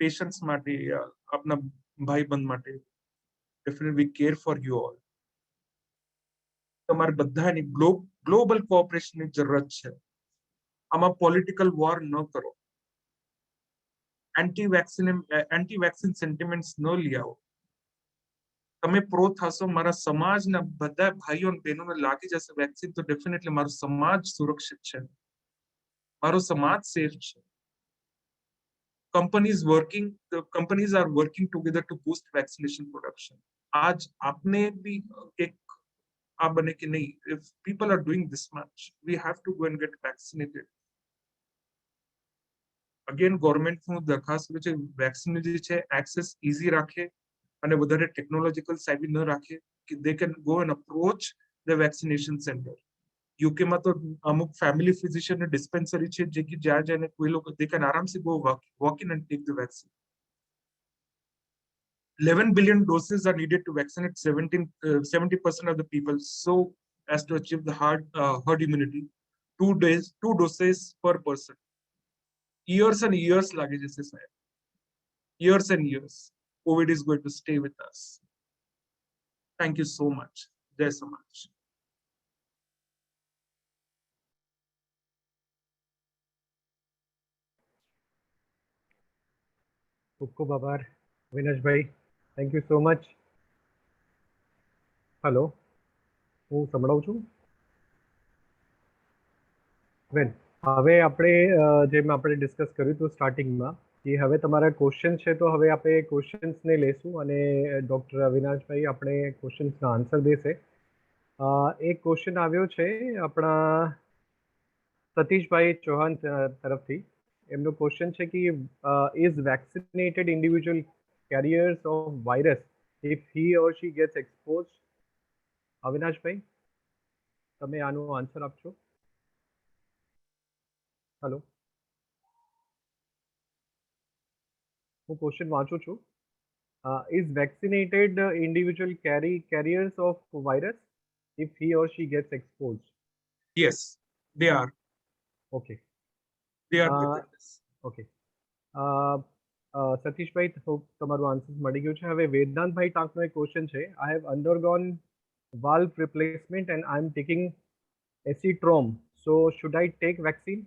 patients માટે, આપના ભાઈબંધ માટે definitely we care for you all. તમારે બધાની ગ્લોબલ કોઓપરેશનની જરૂરત છે. આમાં પોલિટિકલ વોર ન કરો, એન્ટી વેક્સિન સેન્ટિમેન્ટ્સ ન લઈ આવો. તમે પ્રો થશો, મારા સમાજના બધા ભાઈઓ અને બહેનોને લાગી જશે વેક્સિન, તો ડેફિનેટલી મારો સમાજ સુરક્ષિત છે, મારો સમાજ સેફ છે. companies are working together to boost vaccination production. आज आपने भी एक આ બને કે નહીં, if people are doing this much, we have to go and get vaccinated. Again, government નું દરખાસ્ત છે વેક્સિન જે છે એક્સેસ ઇઝી રાખે અને વધારે ટેકનોલોજીકલ સાઇડ ન રાખે કે they can go and approach the vaccination center. UK માં તો અમુક ફેમિલી ફિઝિશિયન ડિસ્પેન્સરી છે જે કે જ્યાં જઈને કોઈ લોકો they can આરામથી go walk in and take the vaccine. 11 billion doses are needed to vaccinate 70% of the people so as to achieve the herd immunity. 2 doses per person. Years and years lage jese sahib. Years and years. COVID is going to stay with us. Thank you so much. Jai Samaj. ખૂબ ખૂબ આભાર Avinashbhai, thank you so much. Hello, હું સંભળાવું છું વેલ. હવે આપણે જેમ આપણે ડિસ્કસ કર્યું હતું સ્ટાર્ટિંગમાં કે હવે તમારા ક્વેશ્ચન છે, તો હવે આપણે ક્વેશ્ચન્સને લેશું અને ડૉક્ટર અવિનાશભાઈ આપણે ક્વેશ્ચન્સના આન્સર દેશે. એક ક્વેશ્ચન આવ્યો છે આપણા સતીશભાઈ ચૌહાણ તરફથી. એમનો ક્વેશ્ચન છે કે is vaccinated individual carriers of virus if he or she gets expose? Avinashbhai, તમે આનો આન્સર આપશો? હલો, હું ક્વેશ્ચન વાંચું છું. Is vaccinated individual carriers of virus if he or she gets expose? Yes, they are. Okay, They are within this. Okay. Satishbhai, તમારું answer મળી ગયું છે. હવે વેદાંતભાઈ ટાંકનો એક ક્વેશ્ચન છે. I have undergone valve replacement and I'm taking Acitrom. So should I take vaccine?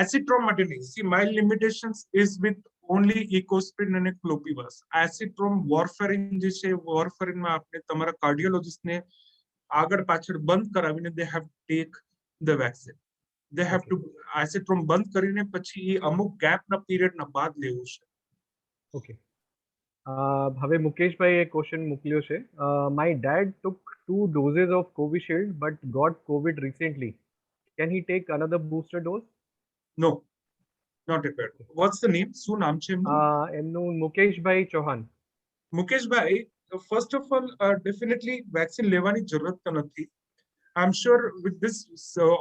Acitrom માટે નહીં. See, my limitations is with only Ecosprin અને Clopivus. Acitrom warfarin જે છે, warfarin માં આપણે તમારા કાર્ડિયોલોજિસ્ટ ને આગળ પાછળ બંધ કરાવીને they have to take the vaccine. They have to Acitrom બંધ કરીને પછી એ અમુક ગેપના પીરિયડના બાદ લેવું છે. ઓકે. હવે મુકેશભાઈ એક ક્વેશ્ચન મોકલ્યો છે. My dad took 2 doses of Covishield but got COVID recently. Can he take another booster dose? No, not required. What's the name? શું નામ છે એમનું? એમનું મુકેશભાઈ ચૌહાણ. મુકેશભાઈ, first of all, definitely vaccine લેવાની જરૂરત તો નથી. I'm sure with this,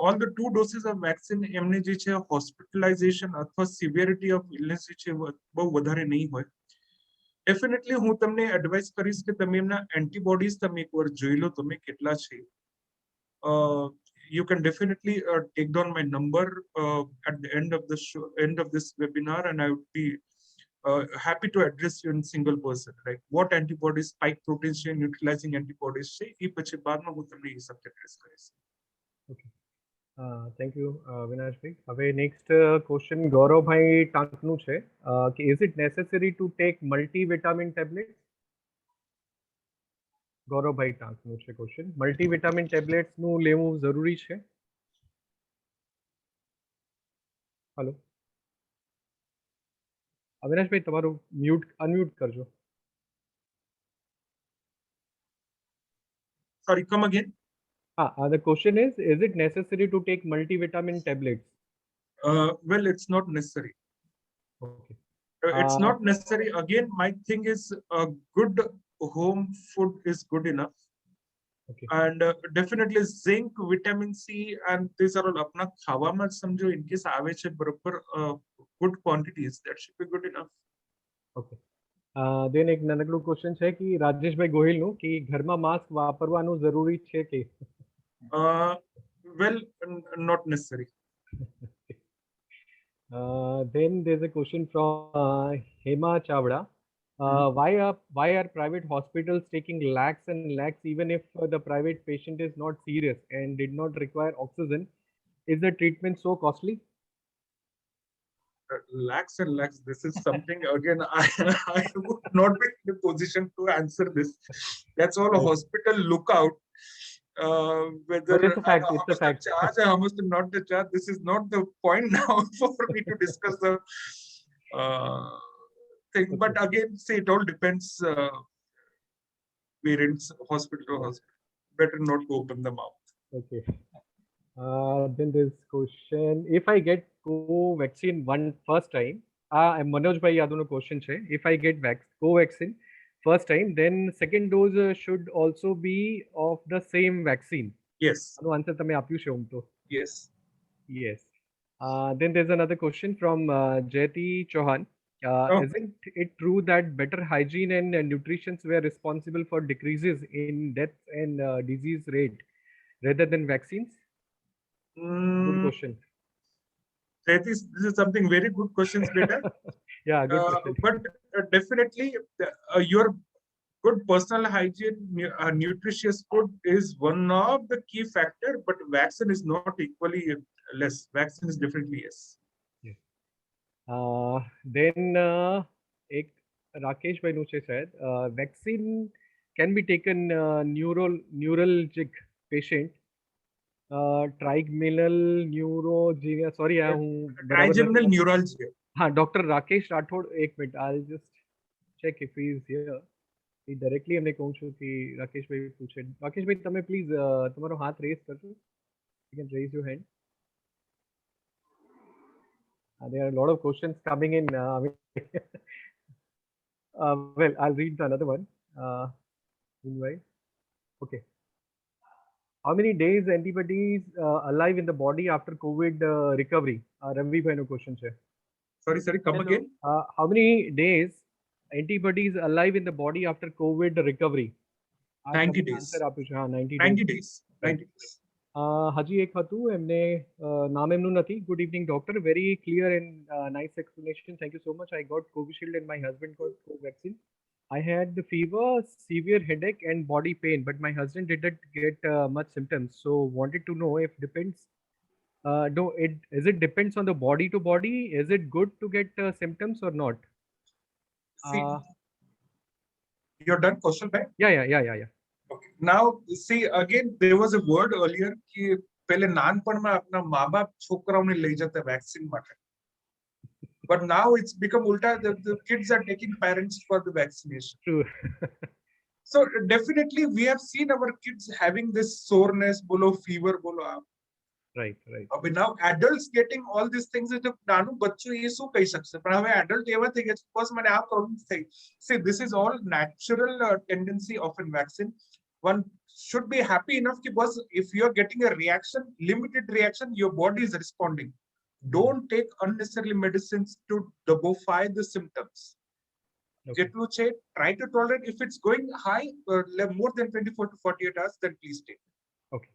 all the 2 doses of vaccine, એમને જે છે hospitalization અથવા severity of illness જે છે બહુ વધારે નહીં હોય. Definitely હું તમને એડવાઇસ કરીશ કે તમે એમના એન્ટીબોડીઝ તમે એકવાર જોઈ લો તમે કેટલા છે. You can definitely take down my number at the end of the show, end of this webinar, and I would be happy to address you in single person, like what antibodies, spike proteins છે, neutralizing antibodies છે, એ પછી બાદમાં હું તમને એ subject address કરીશ. Okay, thank you Avinashbhai. હવે next question Gauravbhai ટાંકનું છે કે is it necessary to take multivitamin tablet? Gauravbhai ટાંકનું છે ક્વેશ્ચન. મલ્ટીવિટામિન ટેબ્લેટ્સનું લેવું જરૂરી છે? હલો, અવિનાશભાઈ તમારું અનમ્યુટ કરજો. Sorry, come again. The question is it necessary to take multivitamin tablets? Well, it's not necessary. Okay. It's not necessary. Again, my thing is good home food is good enough. Okay. And definitely zinc, vitamin C, and these are all apna khawama samjho in case આવે છે બરોબર good quantities, that should be good enough. Okay. Then એક નાનકડું question છે કે રાજેશભાઈ ગોહિલનું કે ઘરમાં mask વાપરવાનું જરૂરી છે કે? Well, not necessary. Then there's a question from Hema Chavda. Why are private hospitals taking lakhs and lakhs even if the private patient is not serious and did not require oxygen? Is the treatment so costly? Lakhs and lakhs. This is something again I would not be in a position to answer this. That's all a hospital lookout. Whether But it's a fact. It's a fact. Charge, how much to not the charge. This is not the point now for me to discuss the thing. Okay. But again, see, it all depends. Parents, hospital to hospital. better not to open the mouth. Okay. Then there's question. If I get co-vaccine first time, Manoj bhai યાદવનો question છે. If I get co-vaccine first time, then second dose should also be of the same vaccine. Yes, આનો answer તમે આપ્યું છે ઓમ તો. yes. Yes. Then there's another question from Jayati Chauhan. Okay. Isn't it true that better hygiene and nutrition were responsible for decreases in death and disease rate rather than vaccines? Good question. This is something very good questions, beta. Yeah, good question. But definitely, your good personal hygiene, nutritious food is one of the key factor. But vaccine is not equally less. Vaccine is definitely yes. Then એક રાકેશ ભાઈનું છે શાયદ vaccine can be taken neuralgic patient trigeminal neurogenia sorry હું બરાબર Trigeminal neuralgia. हाँ doctor Rakesh Rathore एक minute I'll just check if he is here he directly એમને કહું છું કે રાકેશ ભાઈ પૂછે રાકેશ ભાઈ તમે પ્લીઝ તમારો હાથ રેઝ કરજો you can raise your hand. There are a lot of questions coming in. Well, I'll read the another one. Meanwhile, okay. How many days antibodies alive in the body after COVID recovery? Ravi bhai no question છે. Sorry, come again. How many days antibodies alive in the body after COVID recovery? 90 days. Answer આપ્યું છે. હા, 90 days. 90 days. 90 days. હજી એક હતું એમને નામ એમનું નથી. Good evening, doctor. Very clear and nice explanation. Thank you so much. I got Covishield and my husband got co-vaccine. I had the fever, severe headache and body pain, but my husband didn't get much symptoms. So wanted to know if depends. No, is it depends on the body to body? Is it good to get symptoms or not? See, you're done question back? Yeah. Okay. Now, see, again, there was a word earlier कि पहले नानपणમાં अपना माँ बाप છોકરાઓને લઈ જતા vaccine માટે. But now it's become ulta. The kids are taking parents for the vaccination. True. So definitely we have seen our kids having this soreness, bolo fever, bolo aap. Right. But now adults getting all these things is નાનું બચ્ચું એ શું કહી શકશે પણ હવે adult એવા થઈ ગયા છે because મને આ problems થઈ. See, this is all natural tendency of a vaccine. One should be happy enough because if you are getting a reaction, limited reaction, your body is responding. Don't take unnecessary medicines to debufy the symptoms. Okay. Try to tolerate. If it's going high, more than 24 to 48 hours, then please take. Okay.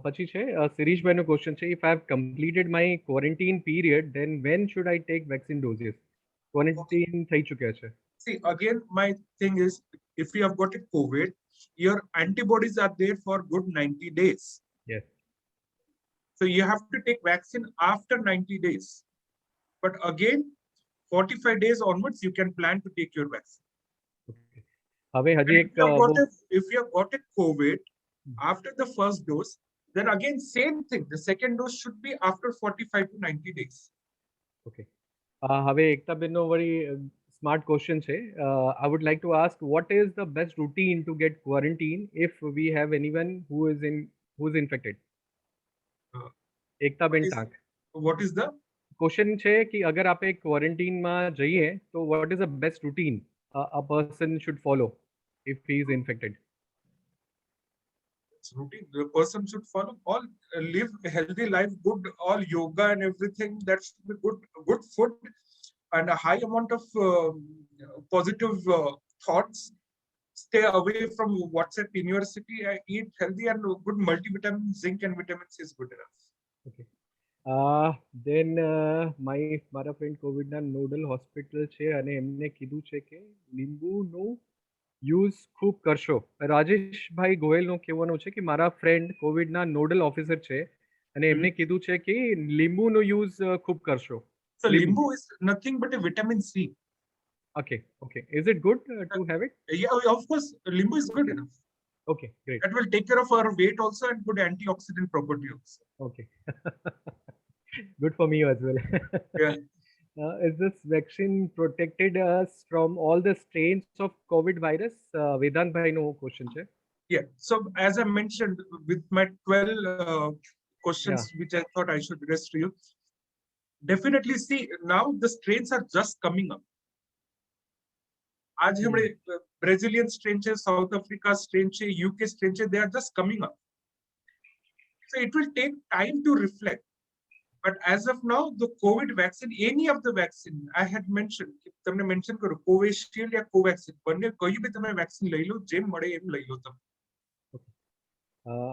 પછી છે શિરીષ ભાઈનો question છે if I have completed my quarantine period then when should I take vaccine doses? Quarantine થઈ ચૂક્યા છે. See, again, my thing is, if you have got a COVID, your antibodies are there for good 90 days. Yes. So you have to take vaccine after 90 days. But again, 45 days onwards, you can plan to take your vaccine. Okay. હવે And હજી if એક if you have got a COVID after the first dose, then again, same thing. The second dose should be after 45 to 90 days. Okay હવે એકતાબેનનો વળી smart question છે I would like to ask what is the best routine to get quarantine if we have anyone who is infected? એકતાબેન What is- Tank What is the question છે કે અગર આપણે ક્વોરન્ટીનમાં જઈએ તો what is the best routine a person should follow if he is infected? routine? The person should follow all, live a healthy life, good, all yoga and everything. That should be good food and a high amount of positive thoughts. Stay away from WhatsApp university. Eat healthy and good multivitamin, zinc and vitamins is good enough. Okay. Then મારા friend કોવિડના nodal hospital છે અને એમને કીધું છે કે લીંબુનું use ખૂબ કરશો. રાજેશભાઈ ગોયલનું કહેવાનું છે કે મારા ફ્રેન્ડ કોવિડના નોડલ ઓફિસર છે અને એમને કીધું છે કે લીંબુનો યુઝ ખૂબ કરશો. So Limbu. limbu is nothing but a vitamin C. Okay. Is it good to have it? Yeah, of course, limbu is good enough. Okay, great. That will take care of our weight also and good antioxidant property also. Okay. Good for me as well. Yeah. Is this vaccine protected us from all the strains of COVID virus? Vedant bhai no question છે. Yeah. So as I mentioned, with my 12 questions, which I thought I should address to you, definitely see now the strains are just coming up. आज हमने Brazilian strain है, South Africa strain है, UK strain है, they are just coming up. So it will take time to reflect. But as of now, the COVID vaccine, any of the vaccine, I had mentioned, તમને mention करो, Covishield या Covaxin, બંને કોઈ બી તમે vaccine લઈ લો, જેમ મળે એમ લઈ લો તમે.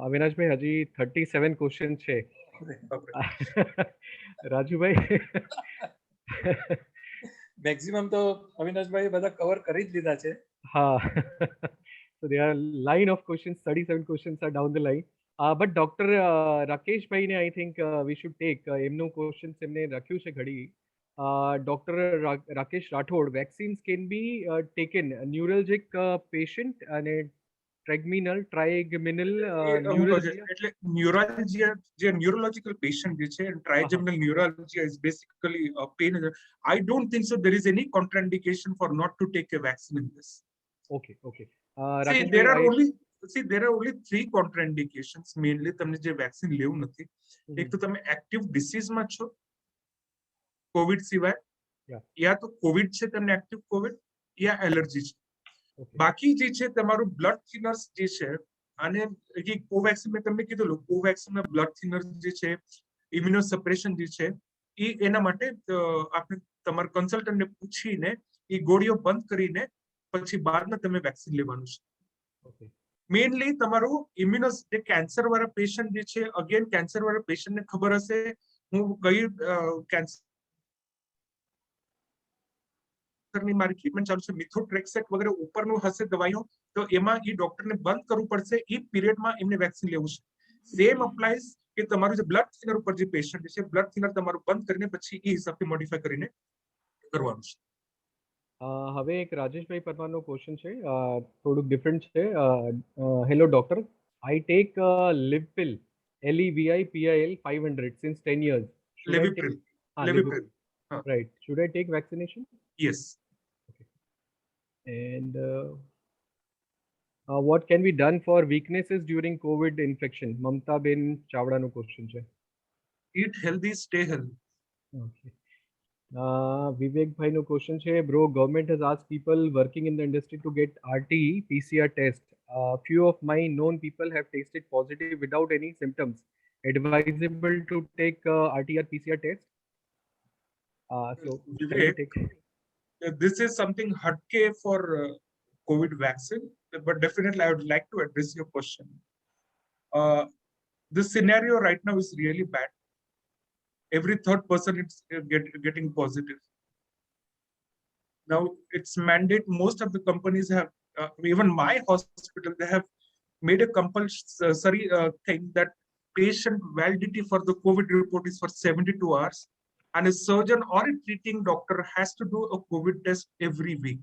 અવિનાશભાઈ હજી 37 ક્વેશ્ચન છે. રાજુભાઈ મેક્સિમમ તો અવિનાશભાઈ બધા કવર કરી જ લીધા છે. હા. So there are line of questions, 37 questions are down the line. But Dr. Rakesh ભાઈ ને I think we should take એમનું questions એમને રાખ્યું છે ઘડી. Dr. Rakesh Rathod, vaccines can be taken neuralgic patient અને ટ્રેગમિનલ ટ્રાઇગમિનલ ન્યુરોલજી એટલે ન્યુરોલોજી જે ન્યુરોલોજિકલ પેશન્ટ જે છે ટ્રાઇજેમિનલ neurology is basically a pain. I don't think so there is any contraindication for not to take a vaccine in this. Okay. See, there are only 3 contraindications mainly તમને જે vaccine લેવું નથી. એક તો તમે active disease માં છો Covid સિવાય, યા તો કોવિડ છે તમને એક્ટિવ કોવિડ, યા એલર્જી છે. બાકી જે છે તમારું બ્લડ થિનર્સ જે છે, અને એ કોવેક્સિન મેં તમને કીધું કોવેક્સિન માં બ્લડ થિનર્સ જે છે, ઇમ્યુનો સપ્રેશન જે છે, એ એના માટે આપણે તમારા કન્સલ્ટન્ટને પૂછીને એ ગોળીઓ બંધ કરીને પછી બાદમાં તમે વેક્સિન લેવાનું છે. મેઇનલી તમારું ઇમ્યુનસ જે કેન્સર વાળા પેશન્ટ જે છે, અગેન કેન્સર વાળા પેશન્ટને ખબર હશે હું કઈ કેન્સર ની મારી ટ્રીટમેન્ટ ચાલુ છે, મિથોટ્રેક્સેટ વગેરે ઉપરનું હશે દવાઈઓ, તો એમાં એ ડોક્ટરને બંધ કરવું પડશે, એ પીરિયડમાં એમને વેક્સિન લેવું છે. સેમ અપ્લાઈઝ કે તમારું જે બ્લડ થિનર ઉપર જે પેશન્ટ છે, બ્લડ થિનર તમારું બંધ કરીને પછી એ હિસાબથી મોડિફાઈ કરીને કરવાનું છે. હવે એક રાજેશભાઈ પરમારનો ક્વેશ્ચન છે, થોડુંક ડિફરન્ટ છે. Hello doctor, I take Levipil LEVIPIL 500 since 10 years. Levipil. Right. Should I take vaccination? Yes. Okay. And what can be done for weaknesses during COVID infection? Mamta Ben Chavda no question છે. Eat healthy, stay healthy. Okay. Vivek Bhai no question છે. Bro, government has asked people working in the industry to get RT-PCR test. Few of my known people have tested positive without any symptoms. Advisable to take RT-PCR test? So Vivek, this is something hatke for COVID vaccine, but definitely I would like to address your question. The scenario right now is really bad. Every third person is getting positive. Now it's mandate. Most of the companies have, even my hospital, they have made a compulsory thing that patient validity for the COVID report is for 72 hours. And a surgeon or a treating doctor has to do a COVID test every week.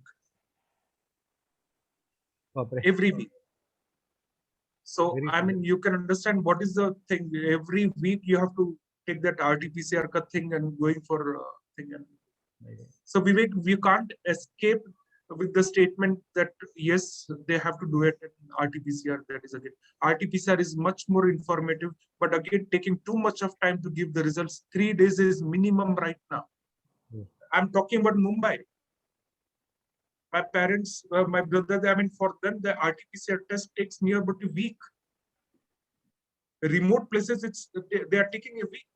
Every week. So, I mean, you can understand what is the thing. Every week you have to take that RT-PCR thing and going for thing. So, Vivek, we can't escape with the statement that yes, they have to do it in RT-PCR. That is again, RT-PCR is much more informative, but again, taking too much of time to give the results. 3 days is minimum right now. I'm talking about Mumbai. My parents, my brother, I mean, for them, the RT-PCR test takes near about a week. Remote places, they are taking a week.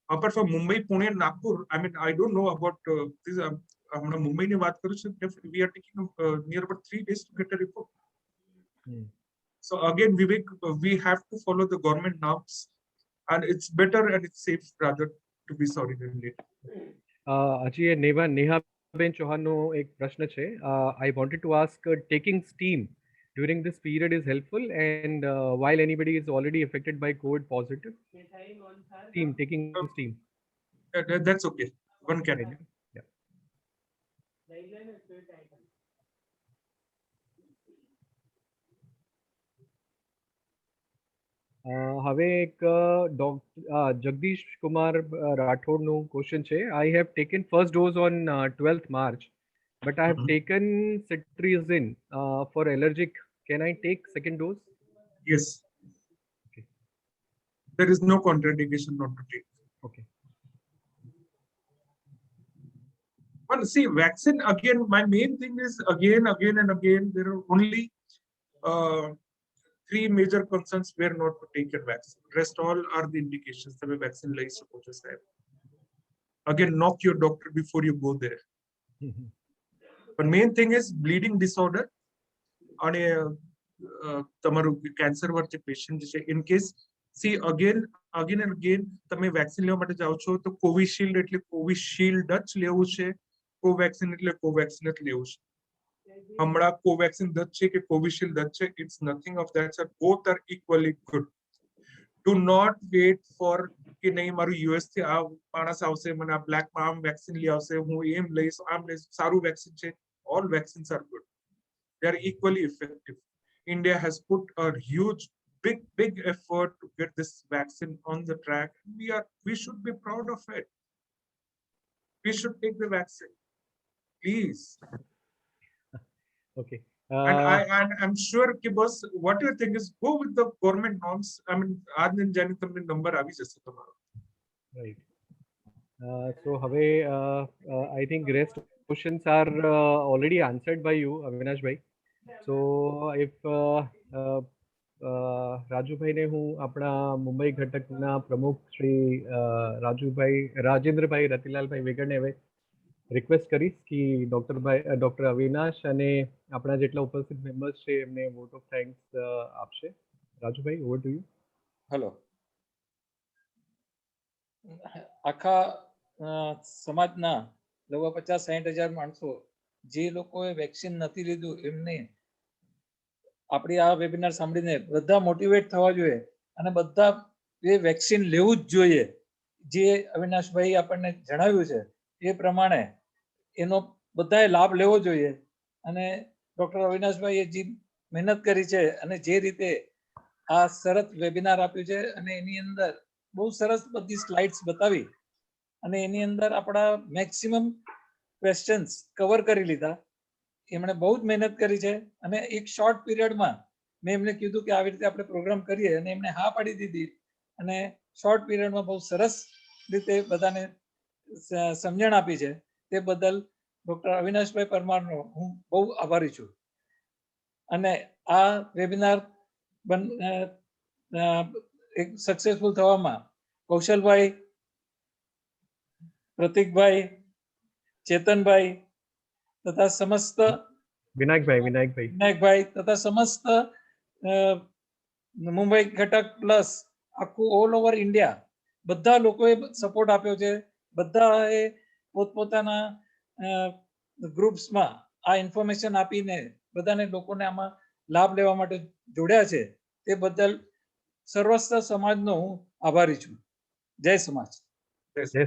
Apart from Mumbai, Pune, Nagpur, I mean, I don't know about this. Mumbai ni baat karu, we are taking near about 3 days to get a report. So again, Vivek, we have to follow the government norms, and it's better and it's safe rather to be sorry than late. હજી નેહાબેન ચૌહાણનો એક પ્રશ્ન છે. I wanted to ask, taking steam during this period is helpful, and while anybody is already affected by COVID positive, taking steam. That's okay. One can. Yeah. હવે એક Jagdish Kumar રાઠોડનું question છે. I have taken first dose on 12th March, but I have taken cetirizine for allergic. can I take second dose? Yes. Okay. There is no contraindication not to take. Okay. Well, see, vaccine again. My main thing is again and again. There are only uh, 3 major concerns where not to take a vaccine. Rest all are the indications that a vaccine લઈ શકો છો સાહેબ. Again, knock your doctor before you go there. But main thing is bleeding disorder. અને તમારું cancer વાળું જે patient છે in case C again and again તમે વેક્સિન લેવા માટે જાઓ છો તો કોવિશિલ્ડ એટલે કોવિશિલ્ડ જ લેવું છે, કોવેક્સિન એટલે કોવેક્સિન જ લેવું છે. હમણાં કોવેક્સિન દસ છે કે કોવિશિલ્ડ દસ છે, it's nothing of that sir. Both are equally good. Do not wait for કે નહીં મારું યુએસ થી આ માણસ આવશે મને આ બ્લેક આમ વેક્સિન લઈ આવશે હું એમ લઈશ આમ લઈશ. સારું વેક્સિન છે. All vaccines are good. They are equally effective. India has put a huge, big effort to get this vaccine on the track. We should be proud of it. We should take the vaccine, please. Okay. And I'm sure, boss, what you think is go with the government norms. I mean, आज दिन जाने तुमने number आवी जैसे तुम्हारा. Right. So હવે I think rest questions are already answered by you, Avinash bhai. So if રાજુભાઈને હું આપણા મુંબઈ ઘટકના પ્રમુખ શ્રી રાજેન્દ્રભાઈ રતિલાલભાઈ વેગડને હવે રિક્વેસ્ટ કરીશ કે ડોક્ટર અવિનાશ અને આપણા જેટલા ઉપસ્થિત મેમ્બર્સ છે એમને વોટ ઓફ થેન્ક્સ આપશે. Rajubhai, over to you. Hello. આખા સમાજના લગભગ 50-60 હજાર માણસો જે લોકોએ વેક્સિન નથી લીધું એમને આપણી આ વેબિનાર સાંભળીને બધા મોટિવેટ થવા જોઈએ અને બધા એ વેક્સિન લેવું જ જોઈએ. જે અવિનાશભાઈ આપણને જણાવ્યું છે એ પ્રમાણે એનો બધાએ લાભ લેવો જોઈએ. અને ડોક્ટર અવિનાશભાઈએ જે મહેનત કરી છે અને જે રીતે આ સરસ વેબિનાર આપ્યું છે અને એની અંદર બહુ સરસ બધી સ્લાઇડ્સ બતાવી અને એની અંદર આપણા મેક્સિમમ ક્વેશ્ચન્સ કવર કરી લીધા. એમણે બહુ જ મહેનત કરી છે અને એક શોર્ટ પીરિયડમાં મેં એમને કીધું કે આવી રીતે આપણે પ્રોગ્રામ કરીએ અને એમણે હા પાડી દીધી અને શોર્ટ પીરિયડમાં બહુ સરસ રીતે બધાને સમજણ આપી છે. તે બદલ ડોક્ટર અવિનાશભાઈ પરમારનો હું બહુ આભારી છું. અને આ વેબિનાર એક સક્સેસફુલ થવામાં કૌશલભાઈ, પ્રતિકભાઈ, ચેતનભાઈ તથા સમસ્ત વિનાયકભાઈ તથા સમસ્ત મુંબઈ ઘટક પ્લસ આખું ઓલ ઓવર ઇન્ડિયા બધા લોકોએ સપોર્ટ આપ્યો છે. બધાએ પોતપોતાના ગ્રુપ્સમાં આ ઇન્ફોર્મેશન આપીને બધાને લોકોને આમાં લાભ લેવા માટે જોડ્યા છે. તે બદલ સર્વસ્વ સમાજનો હું આભારી છું. જય સમાજ. જય